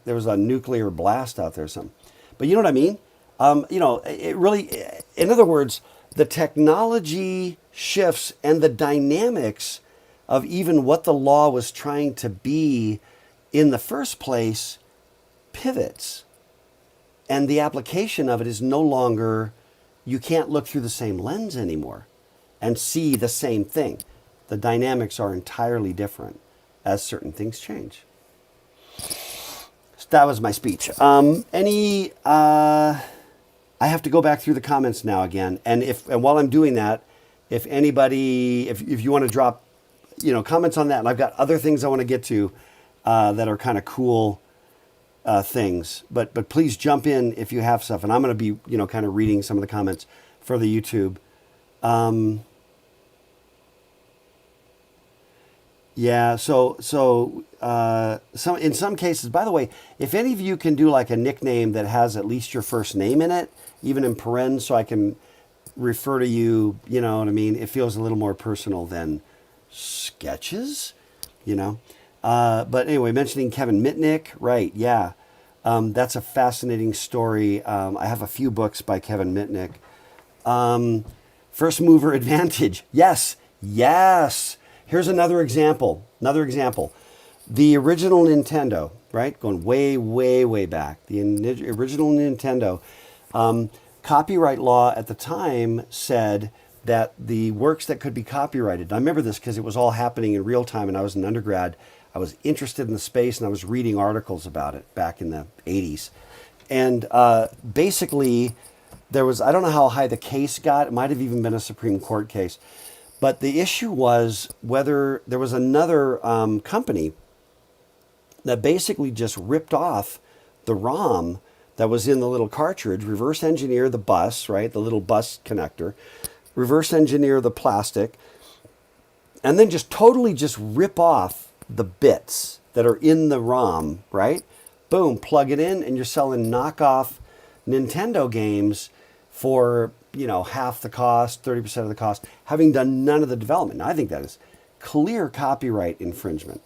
there was a nuclear blast out there or something. But you know what I mean? It really, in other words, the technology shifts and the dynamics of even what the law was trying to be in the first place pivots. And the application of it is no longer, you can't look through the same lens anymore and see the same thing. The dynamics are entirely different as certain things change. So that was my speech. I have to go back through the comments now again. And while I'm doing that, if anybody, if you want to drop, comments on that, and I've got other things I want to get to that are kind of cool things. But please jump in if you have stuff. And I'm going to be, kind of reading some of the comments for the YouTube. Yeah, so in some cases, by the way, if any of you can do like a nickname that has at least your first name in it, even in parens, so I can refer to you, you know what I mean? It feels a little more personal than sketches, But anyway, mentioning Kevin Mitnick, right, yeah. That's a fascinating story. I have a few books by Kevin Mitnick. First mover advantage, yes. Here's another example. The original Nintendo, right? Going way, way, way back. The original Nintendo. Copyright law at the time said that the works that could be copyrighted. I remember this because it was all happening in real time and I was an undergrad. I was interested in the space and I was reading articles about it back in the 80s. And basically, there was, I don't know how high the case got. It might have even been a Supreme Court case. But the issue was whether there was another company that basically just ripped off the ROM that was in the little cartridge, reverse engineer the bus, right? The little bus connector, reverse engineer the plastic, and then just totally just rip off the bits that are in the ROM, right? Boom, plug it in, and you're selling knockoff Nintendo games for, half the cost, 30% of the cost, having done none of the development. Now, I think that is clear copyright infringement.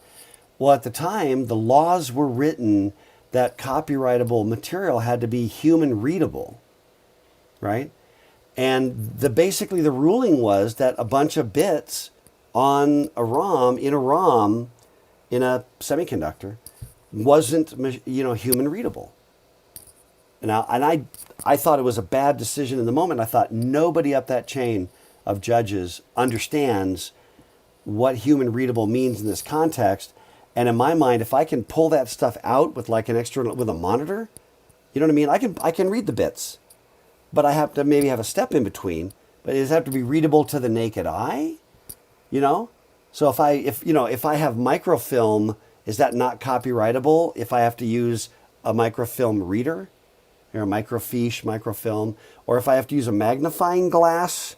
Well, at the time, the laws were written that copyrightable material had to be human readable, right? And basically the ruling was that a bunch of bits on a ROM, in a semiconductor, wasn't, human readable. Now, and I thought it was a bad decision in the moment. I thought nobody up that chain of judges understands what human readable means in this context. And in my mind, if I can pull that stuff out with like with a monitor, you know what I mean? I can read the bits, but I have to maybe have a step in between. But does it have to be readable to the naked eye? So if I have microfilm, is that not copyrightable if I have to use a microfilm reader? Or a microfiche, microfilm, or if I have to use a magnifying glass,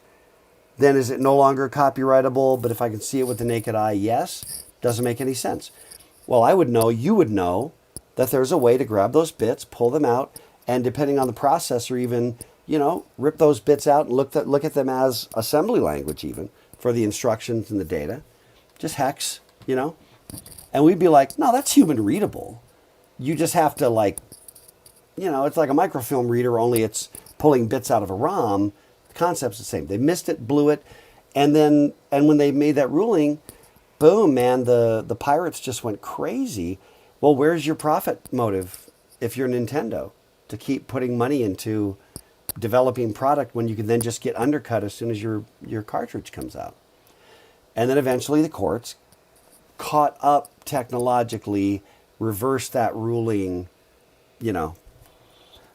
then is it no longer copyrightable? But if I can see it with the naked eye, yes. Doesn't make any sense. Well, I would know, you would know, that there's a way to grab those bits, pull them out, and depending on the processor even, rip those bits out and look at them as assembly language even. for the instructions and the data, just hex, and we'd be like, no, that's human readable. You just have to it's like a microfilm reader, only it's pulling bits out of a ROM. The concept's the same. They missed it, blew it, and when they made that ruling, boom, man, the pirates just went crazy. Well, where's your profit motive if you're Nintendo to keep putting money into developing product when you can then just get undercut as soon as your cartridge comes out? And then eventually the courts caught up technologically, reversed that ruling,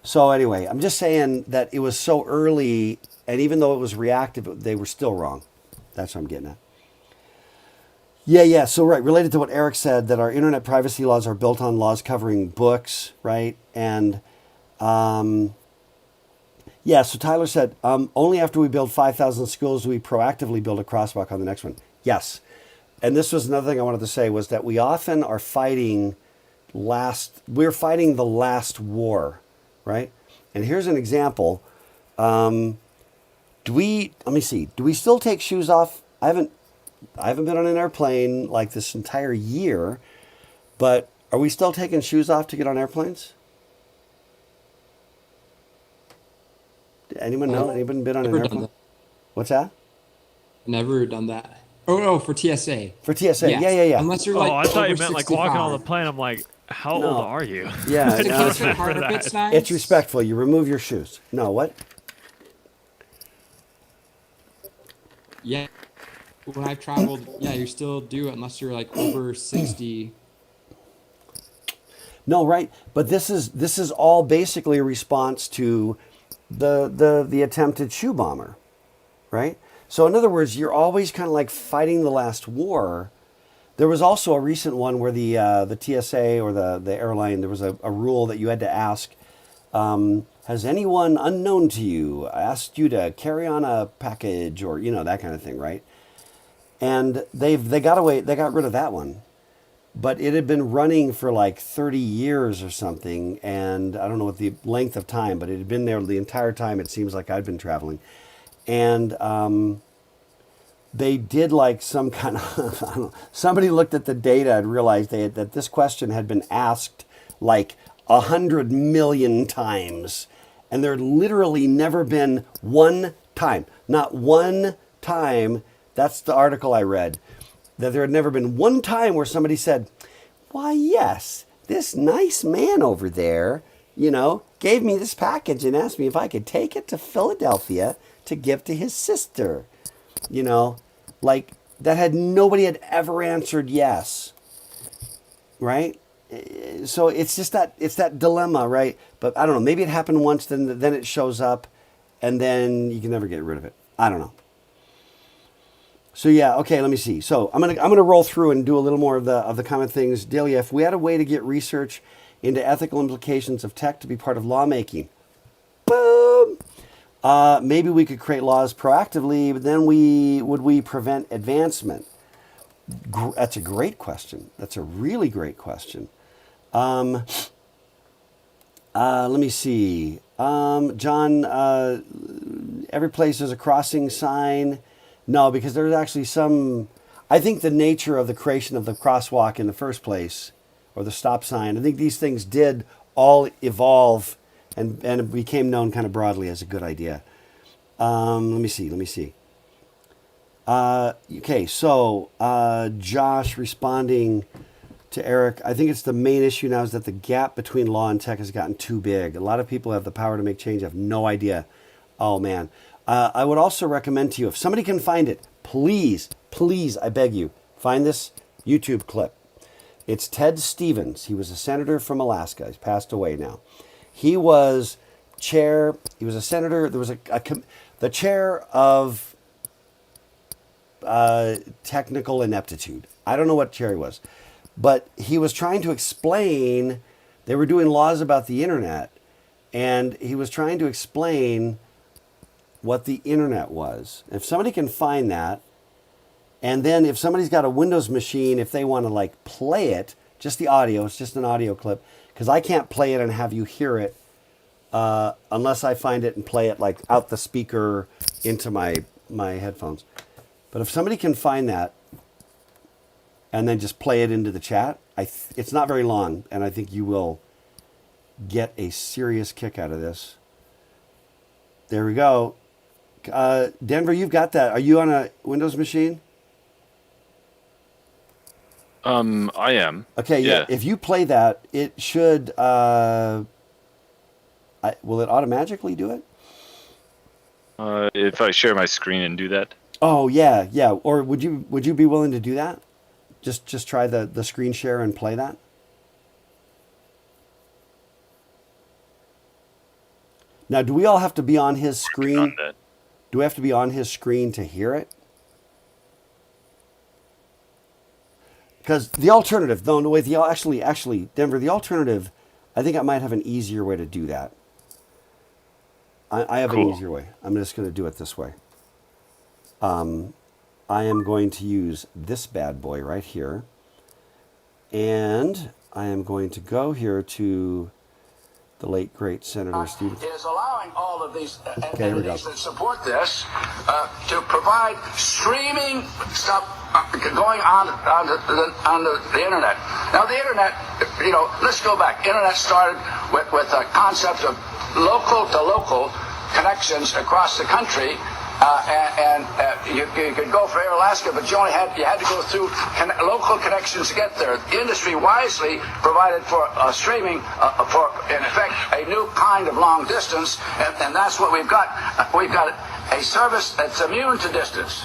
So anyway, I'm just saying that it was so early, and even though it was reactive, they were still wrong. That's what I'm getting at. Yeah. So, right, related to what Eric said, that our internet privacy laws are built on laws covering books, right? And, so Tyler said, only after we build 5,000 schools do we proactively build a crosswalk on the next one. Yes. And this was another thing I wanted to say, was that we often are fighting we're fighting the last war, right? And here's an example. Let me see. Do we still take shoes off? I haven't been on an airplane like this entire year, but are we still taking shoes off to get on airplanes? Anyone know? Anyone been on an airplane? What's that? Never done that. Oh, no, for TSA. For TSA, Yes. yeah. Unless you're like I thought you over meant like 65. walking on the plane. I'm like, how No. old are you? Yeah, It's no, a bit harder, a bit nice. it's respectful. You remove your shoes. No, what? Yeah. When I've traveled, you still do it unless you're like over 60. No, right. But this is all basically a response to the attempted shoe bomber, right? So in other words, you're always kind of like fighting the last war. There was also a recent one where the TSA or the airline, there was a rule that you had to ask, has anyone unknown to you asked you to carry on a package, or that kind of thing, right? And they got rid of that one. But it had been running for like 30 years or something, and I don't know what the length of time, but it had been there the entire time it seems like I'd been traveling. And they did like some kind of, I don't know, somebody looked at the data and realized that this question had been asked like 100 million times. And there had literally never been one time, not one time, that's the article I read, that there had never been one time where somebody said, why, yes, this nice man over there, gave me this package and asked me if I could take it to Philadelphia to give to his sister. Like that nobody had ever answered yes. Right? So it's just it's that dilemma, right? But I don't know, maybe it happened once, then it shows up, and then you can never get rid of it. I don't know. So yeah, okay, let me see. So I'm gonna roll through and do a little more of the common things. Delia, if we had a way to get research into ethical implications of tech to be part of lawmaking, boom. Maybe we could create laws proactively, but then would we prevent advancement? That's a great question. That's a really great question. Let me see. John, every place there's a crossing sign. No, because there's actually I think the nature of the creation of the crosswalk in the first place, or the stop sign, I think these things did all evolve and it became known kind of broadly as a good idea. Let me see. Okay, so Josh responding to Eric, I think it's the main issue now is that the gap between law and tech has gotten too big. A lot of people have the power to make change, have no idea. Oh, man. I would also recommend to you, if somebody can find it, please, I beg you, find this YouTube clip. It's Ted Stevens. He was a senator from Alaska. He's passed away now. He was a senator. There was the chair of technical ineptitude. I don't know what chair he was, but he was trying to explain, they were doing laws about the internet, and he was trying to explain what the internet was. If somebody can find that, and then if somebody's got a Windows machine, if they want to like play it, just the audio, it's just an audio clip, because I can't play it and have you hear it unless I find it and play it like out the speaker into my headphones. But if somebody can find that and then just play it into the chat, it's not very long, and I think you will get a serious kick out of this. There we go. Denver, you've got that. Are you on a Windows machine? I am. Okay, yeah. If you play that, it should. Will it automatically do it? If I share my screen and do that. Oh yeah, yeah. Or would you be willing to do that? Just try the screen share and play that. Now, do we all have to be on his screen? On that. Do we have to be on his screen to hear it? Because the alternative, no, wait, actually, Denver, the alternative, I think I might have an easier way to do that. I have an easier way. I'm just going to do it this way. I am going to use this bad boy right here. And I am going to go here to the late, great Senator Stevens. Is allowing all of these Okay, here we go. entities that support this to provide streaming stuff going on the internet. Now, the internet, let's go back. Internet started with a concept of local-to-local connections across the country. You could go for Air Alaska, but you had to go through local connections to get there. The industry wisely provided for streaming for, in effect, a new kind of long distance, and that's what we've got. We've got a service that's immune to distance,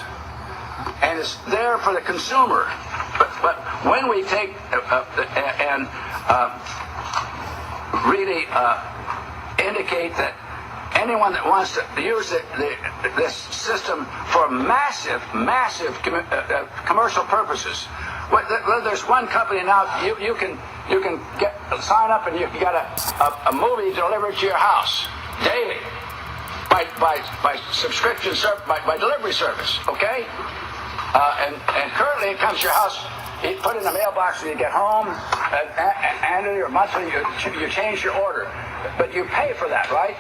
and it's there for the consumer. But when we take and really indicate that anyone that wants to use this system for massive commercial purposes. Well, there's one company now. You can sign up and you got a movie delivered to your house daily by subscription by delivery service. Okay, and currently it comes to your house. You put it in the mailbox when you get home, annually or monthly, you change your order. But you pay for that, right?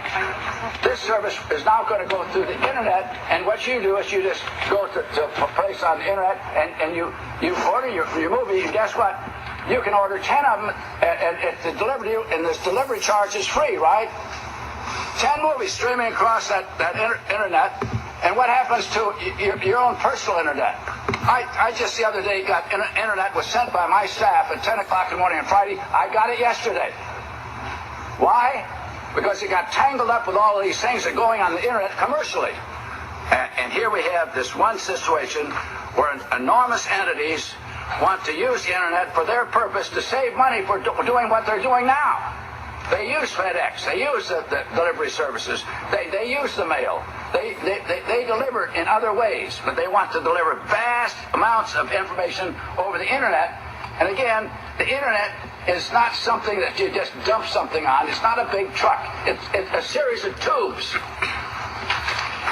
This service is now going to go through the internet, and what you do is you just go to a place on the internet, and you order your movie, and guess what? You can order 10 of them, and it's delivered to you, and this delivery charge is free, right? 10 movies streaming across that internet, and what happens to your own personal internet? I just the other day got internet was sent by my staff at 10 o'clock in the morning on Friday. I got it yesterday. Why? Because it got tangled up with all of these things that are going on the internet commercially. And here we have this one situation where enormous entities want to use the internet for their purpose to save money for doing what they're doing now. They use FedEx. They use the delivery services. They use the mail. They deliver in other ways, but they want to deliver vast amounts of information over the internet. And again, the internet is not something that you just dump something on. It's not a big truck. It's a series of tubes.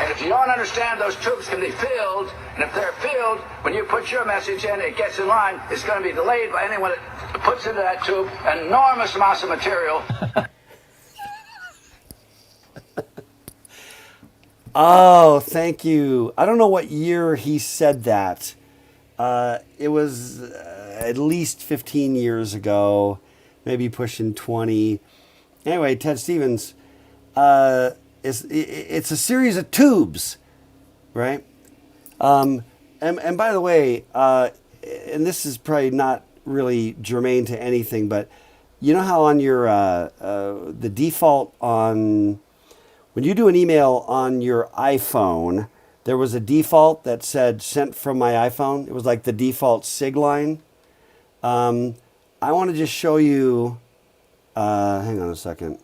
And if you don't understand, those tubes can be filled. And if they're filled, when you put your message in, it gets in line. It's going to be delayed by anyone that puts into that tube enormous amounts of material. Oh, thank you. I don't know what year he said that. It was at least 15 years ago, maybe pushing 20. Anyway, Ted Stevens, it's a series of tubes, right? And by the way, and this is probably not really germane to anything, but you know how on your the default on when you do an email on your iPhone, there was a default that said sent from my iPhone. It was like the default SIG line. I want to just show you, hang on a second.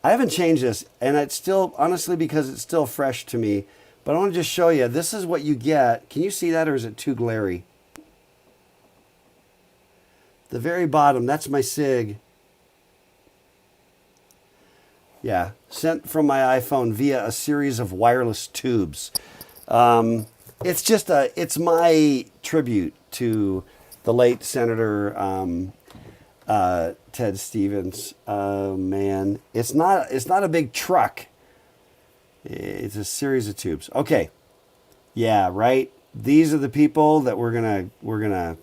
I haven't changed this, and it's still, honestly, because it's still fresh to me, but I want to just show you, this is what you get. Can you see that, or is it too glary? The very bottom, that's my SIG. Yeah, sent from my iPhone via a series of wireless tubes. It's my tribute to the late Senator Ted Stevens. Man, it's not a big truck. It's a series of tubes. Okay, Yeah, right. These are the people that we're gonna.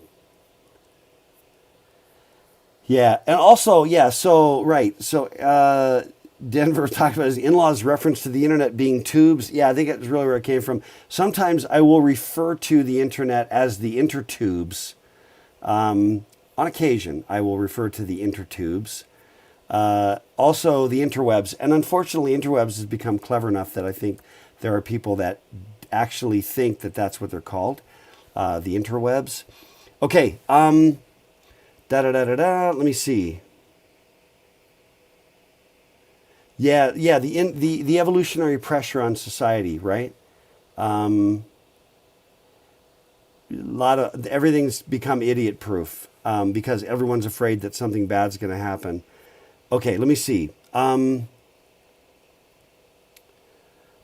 Yeah, and also, yeah. So right. So Denver talked about his in-laws' reference to the internet being tubes. Yeah, I think it's really where it came from. Sometimes I will refer to the internet as the intertubes. On occasion, I will refer to the intertubes. Also, the interwebs. And unfortunately, interwebs has become clever enough that I think there are people that actually think that that's what they're called, the interwebs. Okay. Let me see. Yeah, yeah. The evolutionary pressure on society, right? A lot of everything's become idiot proof because everyone's afraid that something bad's going to happen. Okay, let me see.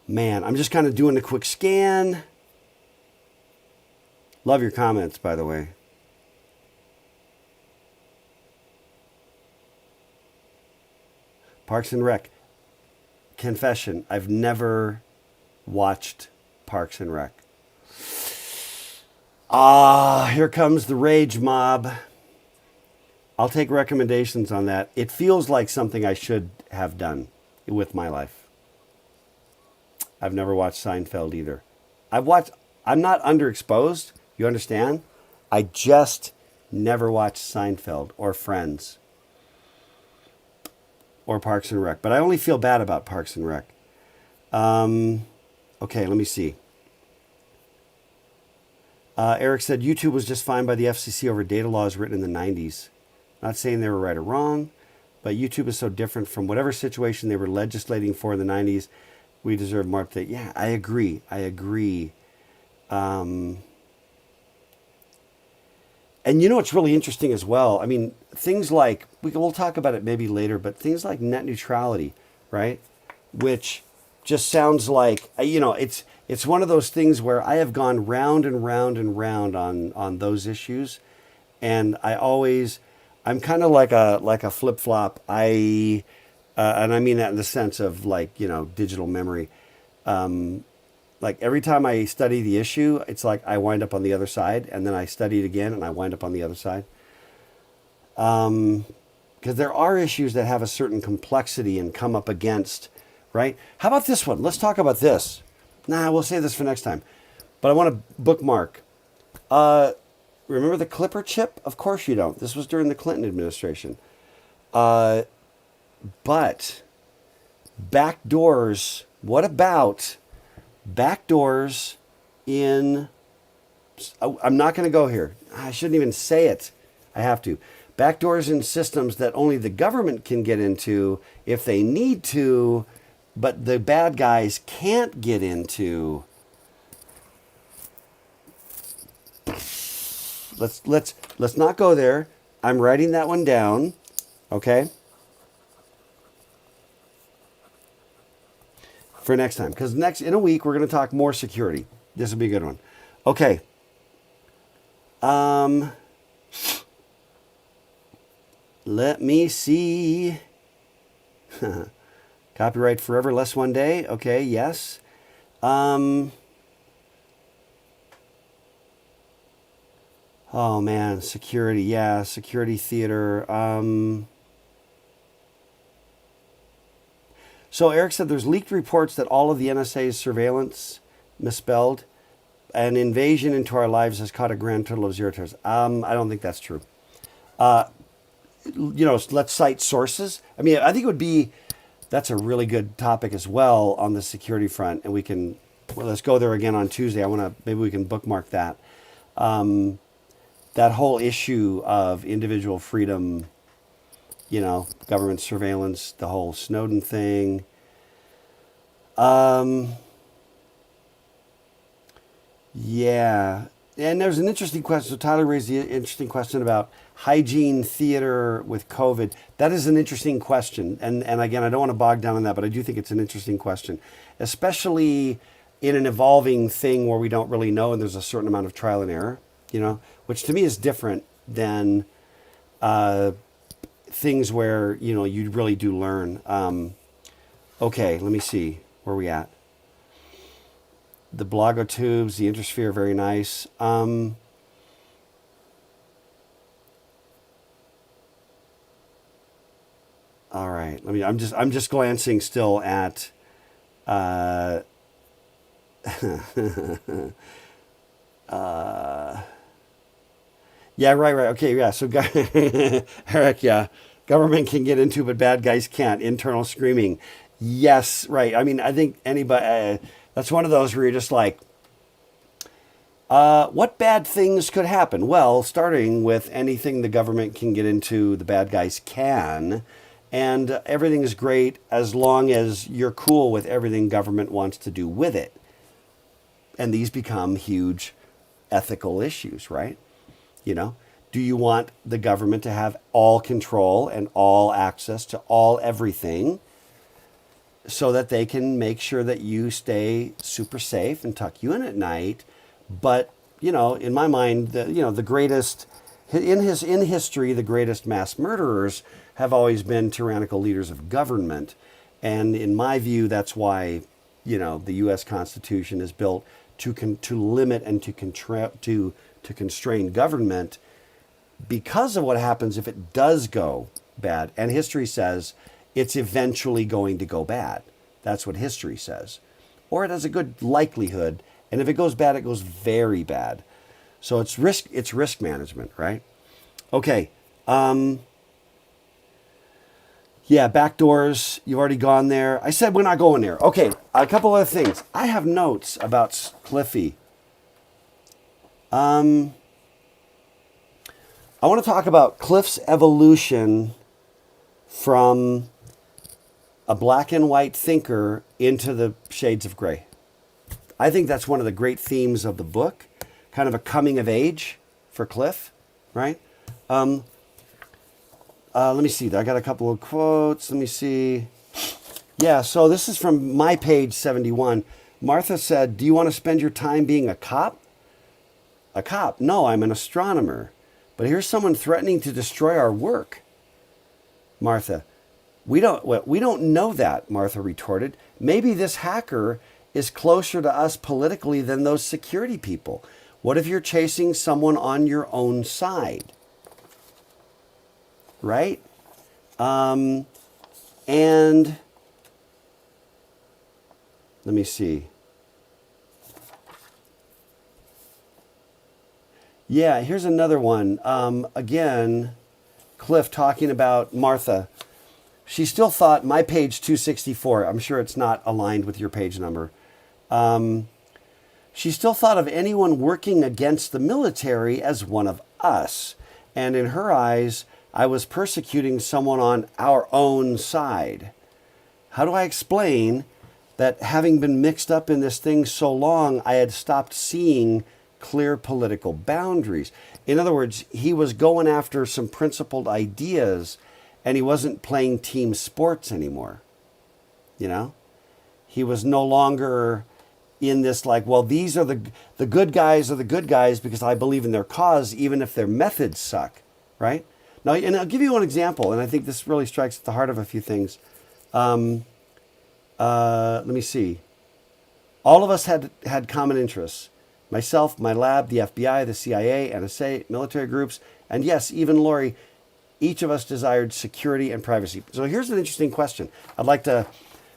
Man, I'm just kind of doing a quick scan. Love your comments, by the way. Parks and Rec. Confession, I've never watched Parks and Rec. Here comes the rage mob. I'll take recommendations on that. It feels like something I should have done with my life. I've never watched Seinfeld either. I'm not underexposed, you understand? I just never watched Seinfeld or Friends or Parks and Rec. But I only feel bad about Parks and Rec. Okay, let me see. Eric said YouTube was just fined by the FCC over data laws written in the 90s. Not saying they were right or wrong, but YouTube is so different from whatever situation they were legislating for in the 90s. We deserve more update. Yeah, I agree. And you know what's really interesting as well? I mean, things like, we'll talk about it maybe later, but things like net neutrality, right? Which just sounds like, it's one of those things where I have gone round and round and round on those issues. And I'm kind of like a flip-flop. And I mean that in the sense of digital memory. Like every time I study the issue, it's like I wind up on the other side, and then I study it again, and I wind up on the other side. Because there are issues that have a certain complexity and come up against, right? How about this one? Let's talk about this. Nah, we'll save this for next time. But I want to bookmark. Remember the Clipper chip? Of course you don't. This was during the Clinton administration. But backdoors, what about backdoors in... I'm not going to go here. I shouldn't even say it. I have to. Backdoors in systems that only the government can get into if they need to, but the bad guys can't get into. Let's not go there. I'm writing that one down. Okay? For next time. Because in a week, we're going to talk more security. This will be a good one. Okay. Let me see. Copyright forever, less one day. Okay, yes. Oh man, security. Yeah, security theater. So Eric said there's leaked reports that all of the NSA's surveillance, misspelled, an invasion into our lives has caught a grand total of 0 terrors. I don't think that's true. Let's cite sources. I mean, I think that's a really good topic as well on the security front. And let's go there again on Tuesday. Maybe we can bookmark that. That whole issue of individual freedom, government surveillance, the whole Snowden thing. Yeah. And there's an interesting question. So Tyler raised the interesting question about hygiene theater with COVID. That is an interesting question. And again, I don't want to bog down on that, but I do think it's an interesting question, especially in an evolving thing where we don't really know and there's a certain amount of trial and error, which to me is different than things where, you really do learn. Okay, let me see. Where are we at? the blogotubes, the Intersphere, very nice. All right, I'm just glancing still at. Yeah, right. Okay, yeah. So, Eric, yeah, government can get into, but bad guys can't. Internal screaming. Yes, right. I mean, I think anybody. That's one of those where you're just like, what bad things could happen? Well, starting with anything the government can get into, the bad guys can. And everything is great as long as you're cool with everything government wants to do with it. And these become huge ethical issues, right? You know, do you want the government to have all control and all access to all everything so that they can make sure that you stay super safe and tuck you in at night? But, you know, in my mind, the greatest in history, the greatest mass murderers have always been tyrannical leaders of government. And in my view, that's why, you know, the U.S. Constitution is built to limit and to constrain government because of what happens if it does go bad. And history says it's eventually going to go bad. That's what history says. Or it has a good likelihood. And if it goes bad, it goes very bad. So it's risk management, right? Okay. Yeah, backdoors. You've already gone there. I said we're not going there. Okay, a couple other things. I have notes about Cliffy. I want to talk about Cliff's evolution from a black and white thinker into the shades of gray. I think that's one of the great themes of the book, kind of a coming of age for Cliff, right? Let me see. I got a couple of quotes. Let me see. Yeah, so this is from my page 71. Martha said, "Do you want to spend your time being a cop?" A cop? No, I'm an astronomer. But here's someone threatening to destroy our work. Martha, we don't know that, Martha retorted. Maybe this hacker is closer to us politically than those security people. What if you're chasing someone on your own side? Right? And let me see. Yeah, here's another one. Again, Cliff talking about Martha. She still thought my page 264, I'm sure it's not aligned with your page number. She still thought of anyone working against the military as one of us. And in her eyes, I was persecuting someone on our own side. How do I explain that having been mixed up in this thing so long, I had stopped seeing clear political boundaries? In other words, he was going after some principled ideas and he wasn't playing team sports anymore. You know, he was no longer in this like, well, these are the good guys are the good guys because I believe in their cause, even if their methods suck, right? Now, and I'll give you one example, and I think this really strikes at the heart of a few things. Let me see. All of us had common interests. Myself, my lab, the FBI, the CIA, NSA, military groups, and yes, even Lori. Each of us desired security and privacy. So here's an interesting question I'd like to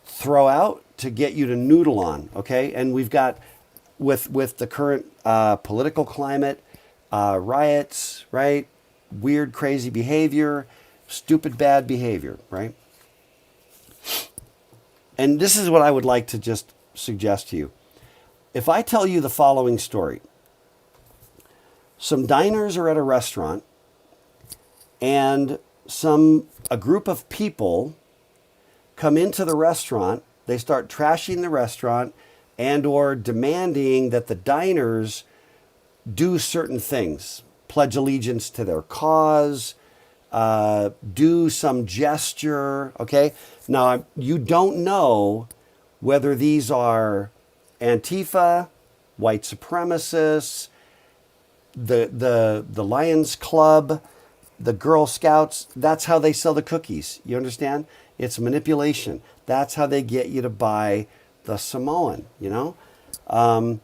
throw out to get you to noodle on, okay? And we've got, with the current political climate, riots, right? Weird, crazy behavior, stupid, bad behavior, right? And this is what I would like to just suggest to you. If I tell you the following story, some diners are at a restaurant and a group of people come into the restaurant, they start trashing the restaurant and or demanding that the diners do certain things, pledge allegiance to their cause, do some gesture, okay? Now, you don't know whether these are Antifa, white supremacists, the Lions Club, the Girl Scouts. That's how they sell the cookies. You understand? It's manipulation. That's how they get you to buy the Samoan, you know? You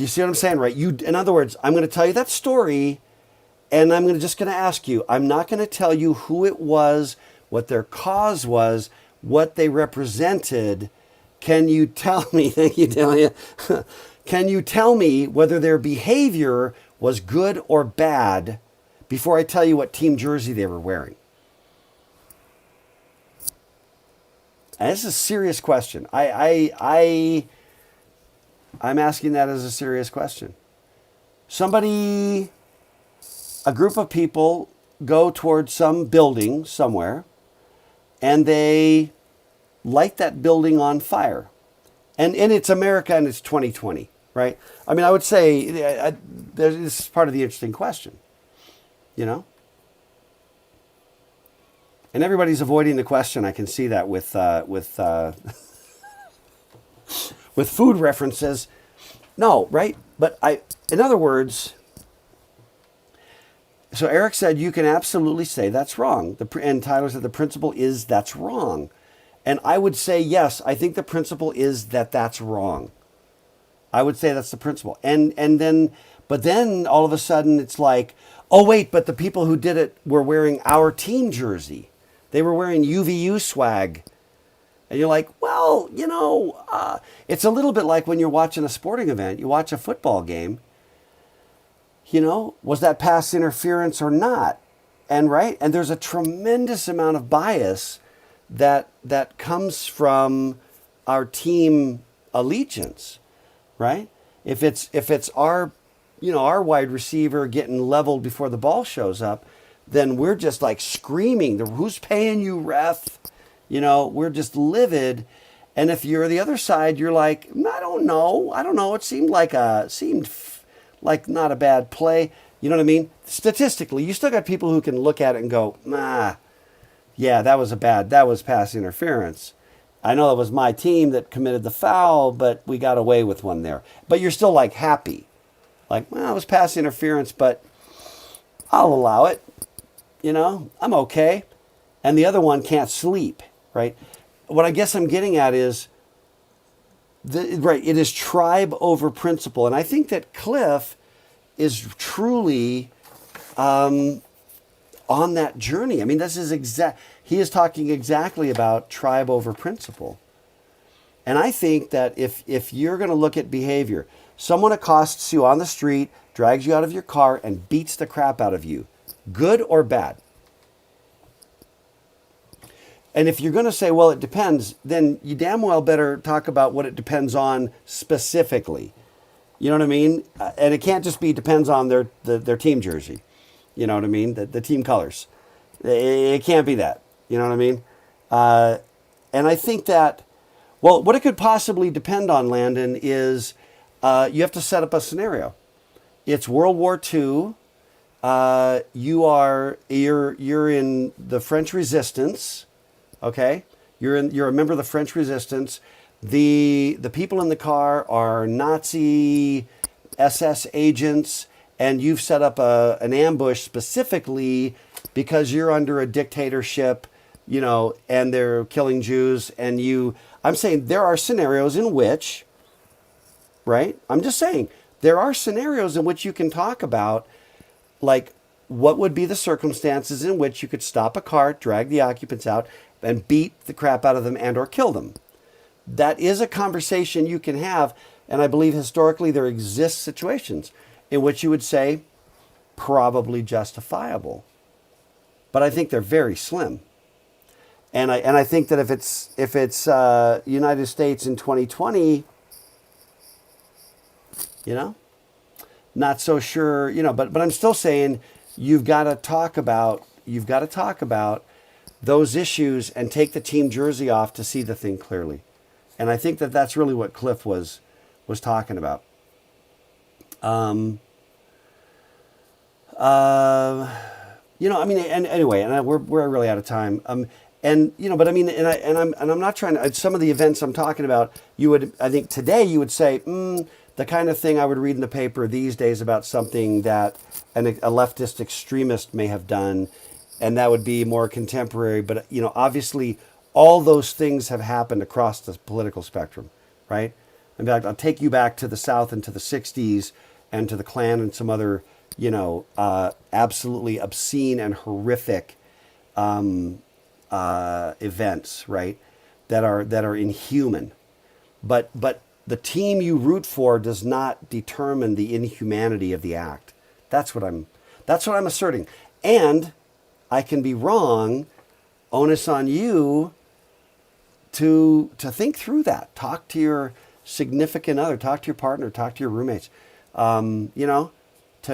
see what I'm saying, right? In other words, I'm going to tell you that story, and just going to ask you. I'm not going to tell you who it was, what their cause was, what they represented. Can you tell me? Thank you, Delia. Can you tell me whether their behavior was good or bad before I tell you what team jersey they were wearing? And this is a serious question. I'm asking that as a serious question. A group of people go towards some building somewhere, and they light that building on fire. And it's America, and it's 2020, right? I mean, I would say this is part of the interesting question, you know? And everybody's avoiding the question. I can see that with with food references. No, right? But in other words, so Eric said you can absolutely say that's wrong. And Tyler said the principle is that's wrong. And I would say, yes, I think the principle is that that's wrong. I would say that's the principle. But then all of a sudden it's like, oh, wait, but the people who did it were wearing our team jersey. They were wearing UVU swag. And you're like, well, it's a little bit like when you're watching a sporting event, you watch a football game, was that pass interference or not? And right. And there's a tremendous amount of bias that comes from our team allegiance, right? If it's our wide receiver getting leveled before the ball shows up, then we're just like screaming, who's paying you, ref? We're just livid. And if you're the other side, you're like, I don't know. It seemed like not a bad play. You know what I mean? Statistically, you still got people who can look at it and go, yeah, that was pass interference. I know it was my team that committed the foul, but we got away with one there. But you're still like happy. Like, well, it was pass interference, but I'll allow it. I'm okay. And the other one can't sleep, right? What I guess I'm getting at is, it is tribe over principle. And I think that Cliff is truly on that journey. I mean, he is talking exactly about tribe over principle. And I think that if you're going to look at behavior, someone accosts you on the street, drags you out of your car, and beats the crap out of you, good or bad? And if you're going to say, well, it depends, then you damn well better talk about what it depends on specifically. You know what I mean? And it can't just be depends on their team jersey. You know what I mean? The team colors. It can't be that. You know what I mean? And I think that, well, what it could possibly depend on, Landon, is you have to set up a scenario. It's World War II. You're in the French Resistance. Okay, you're a member of the French Resistance. The people in the car are Nazi SS agents, and you've set up an ambush specifically because you're under a dictatorship, and they're killing Jews. And I'm saying there are scenarios in which, right? I'm just saying there are scenarios in which you can talk about, like, what would be the circumstances in which you could stop a car, drag the occupants out, and beat the crap out of them and or kill them. That is a conversation you can have, and I believe historically there exist situations in which you would say probably justifiable. But I think they're very slim. And I think that if it's United States in 2020, not so sure, but I'm still saying you've got to talk about those issues and take the team jersey off to see the thing clearly. And I think that that's really what Cliff was talking about. Anyway, and we're really out of time. But I'm not trying to, some of the events I'm talking about, I think today you would say, the kind of thing I would read in the paper these days about something that a leftist extremist may have done, and that would be more contemporary. But, obviously all those things have happened across the political spectrum, right? In fact, I'll take you back to the South and to the 60s and to the Klan and some other, absolutely obscene and horrific events, right? That are inhuman. But the team you root for does not determine the inhumanity of the act. That's what I'm asserting. And I can be wrong. Onus on you to think through that. Talk to your significant other, talk to your partner, talk to your roommates, to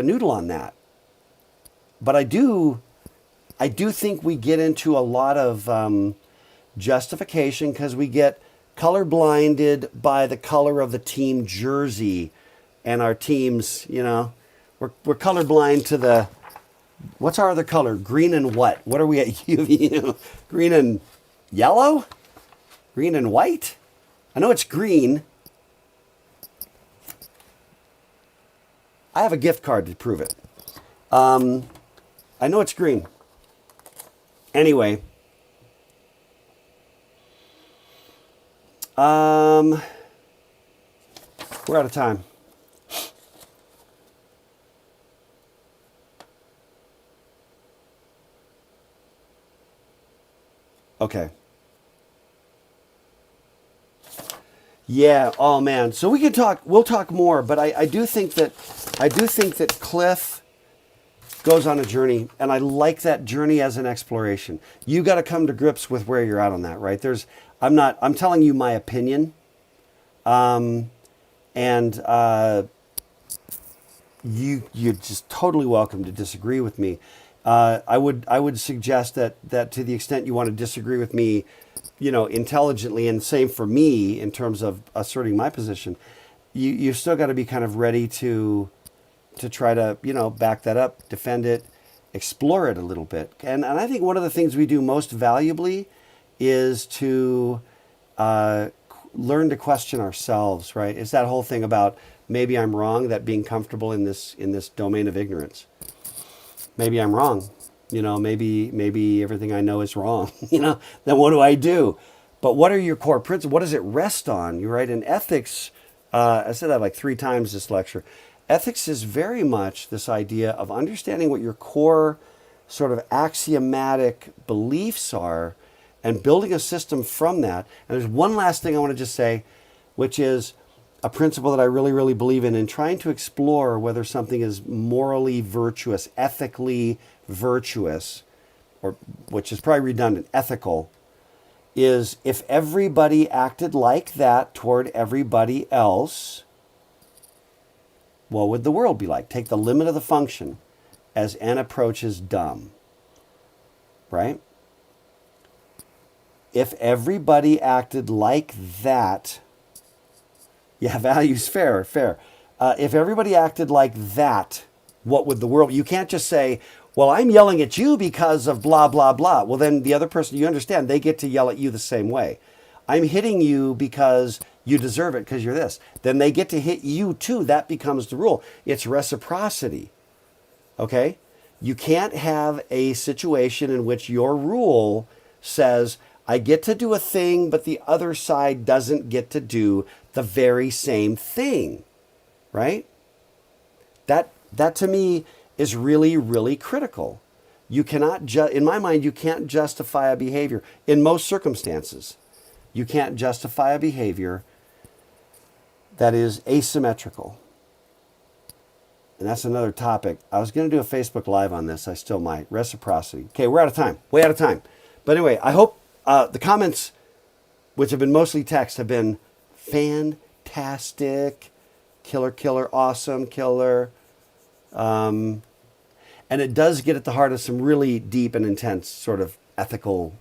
noodle on that. But I do think we get into a lot of justification because we get color blinded by the color of the team jersey, and our teams, we're colorblind to the, what's our other color? Green and what? What are we at UVU? Green and yellow? Green and white? I know it's green. I have a gift card to prove it. I know it's green. Anyway. We're out of time. Okay. Yeah. Oh man. So we'll talk more, but I do think that Cliff goes on a journey, and I like that journey as an exploration. You got to come to grips with where you're at on that, right? I'm telling you my opinion. You're just totally welcome to disagree with me. I would suggest that to the extent you want to disagree with me, intelligently, and same for me in terms of asserting my position, you've still got to be kind of ready to try to, back that up, defend it, explore it a little bit. And I think one of the things we do most valuably is to learn to question ourselves, right? It's that whole thing about maybe I'm wrong, that being comfortable in this domain of ignorance. Maybe I'm wrong. Maybe everything I know is wrong. Then what do I do? But what are your core principles? What does it rest on? You're right. In ethics, I said that like 3 times this lecture. Ethics is very much this idea of understanding what your core sort of axiomatic beliefs are and building a system from that. And there's one last thing I want to just say, which is a principle that I really, really believe in trying to explore whether something is morally virtuous, ethically virtuous, or which is probably redundant, ethical, is if everybody acted like that toward everybody else, what would the world be like? Take the limit of the function as n approaches dumb, right? If everybody acted like that, yeah, values, fair. If everybody acted like that, what would the world... You can't just say, well, I'm yelling at you because of blah, blah, blah. Well, then the other person, you understand, they get to yell at you the same way. I'm hitting you because you deserve it because you're this. Then they get to hit you too. That becomes the rule. It's reciprocity. Okay? You can't have a situation in which your rule says, I get to do a thing, but the other side doesn't get to do the very same thing, right? That to me is really, really critical. You cannot, in my mind, you can't justify a behavior in most circumstances. You can't justify a behavior that is asymmetrical. And that's another topic. I was going to do a Facebook Live on this. I still might. Reciprocity. Okay, we're out of time. Way out of time. But anyway, I hope the comments, which have been mostly text, have been fantastic, killer, awesome, killer. And it does get at the heart of some really deep and intense sort of ethical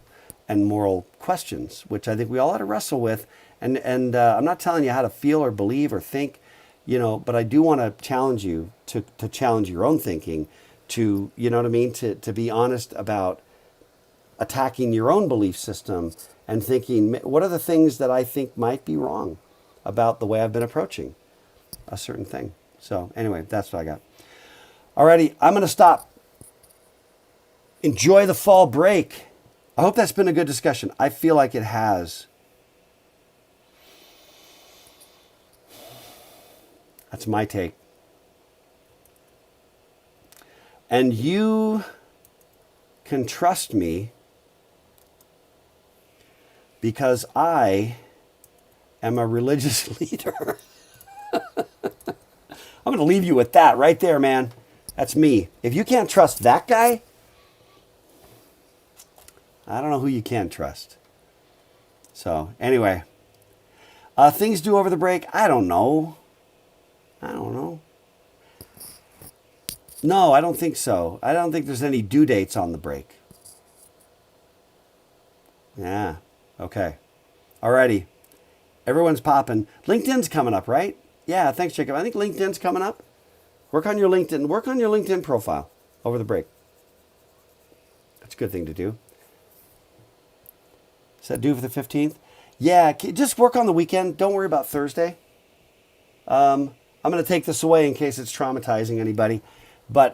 and moral questions, which I think we all ought to wrestle with. And I'm not telling you how to feel or believe or think, but I do want to challenge you to challenge your own thinking, to, you know what I mean, to be honest about attacking your own belief system and thinking, what are the things that I think might be wrong about the way I've been approaching a certain thing. So anyway, that's what I got. Alrighty, I'm going to stop. Enjoy the fall break. I hope that's been a good discussion. I feel like it has. That's my take. And you can trust me because I am a religious leader. I'm going to leave you with that right there, man. That's me. If you can't trust that guy, I don't know who you can trust. So, anyway. Things due over the break? I don't know. No, I don't think so. I don't think there's any due dates on the break. Yeah. Okay. Alrighty. Everyone's popping. LinkedIn's coming up, right? Yeah, thanks, Jacob. I think LinkedIn's coming up. Work on your LinkedIn profile over the break. That's a good thing to do. Is that due for the 15th? Yeah, just work on the weekend. Don't worry about Thursday. I'm going to take this away in case it's traumatizing anybody. But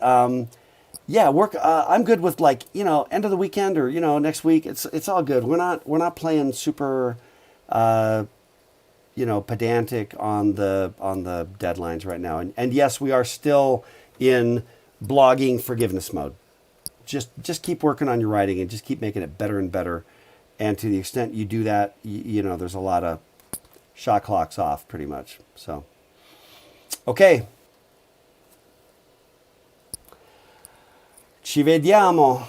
yeah, work. I'm good with end of the weekend or next week. It's all good. We're not playing super, pedantic on the deadlines right now. And yes, we are still in blogging forgiveness mode. Just keep working on your writing and just keep making it better and better. And to the extent you do that, there's a lot of shot clocks off pretty much. So, okay. Ci vediamo.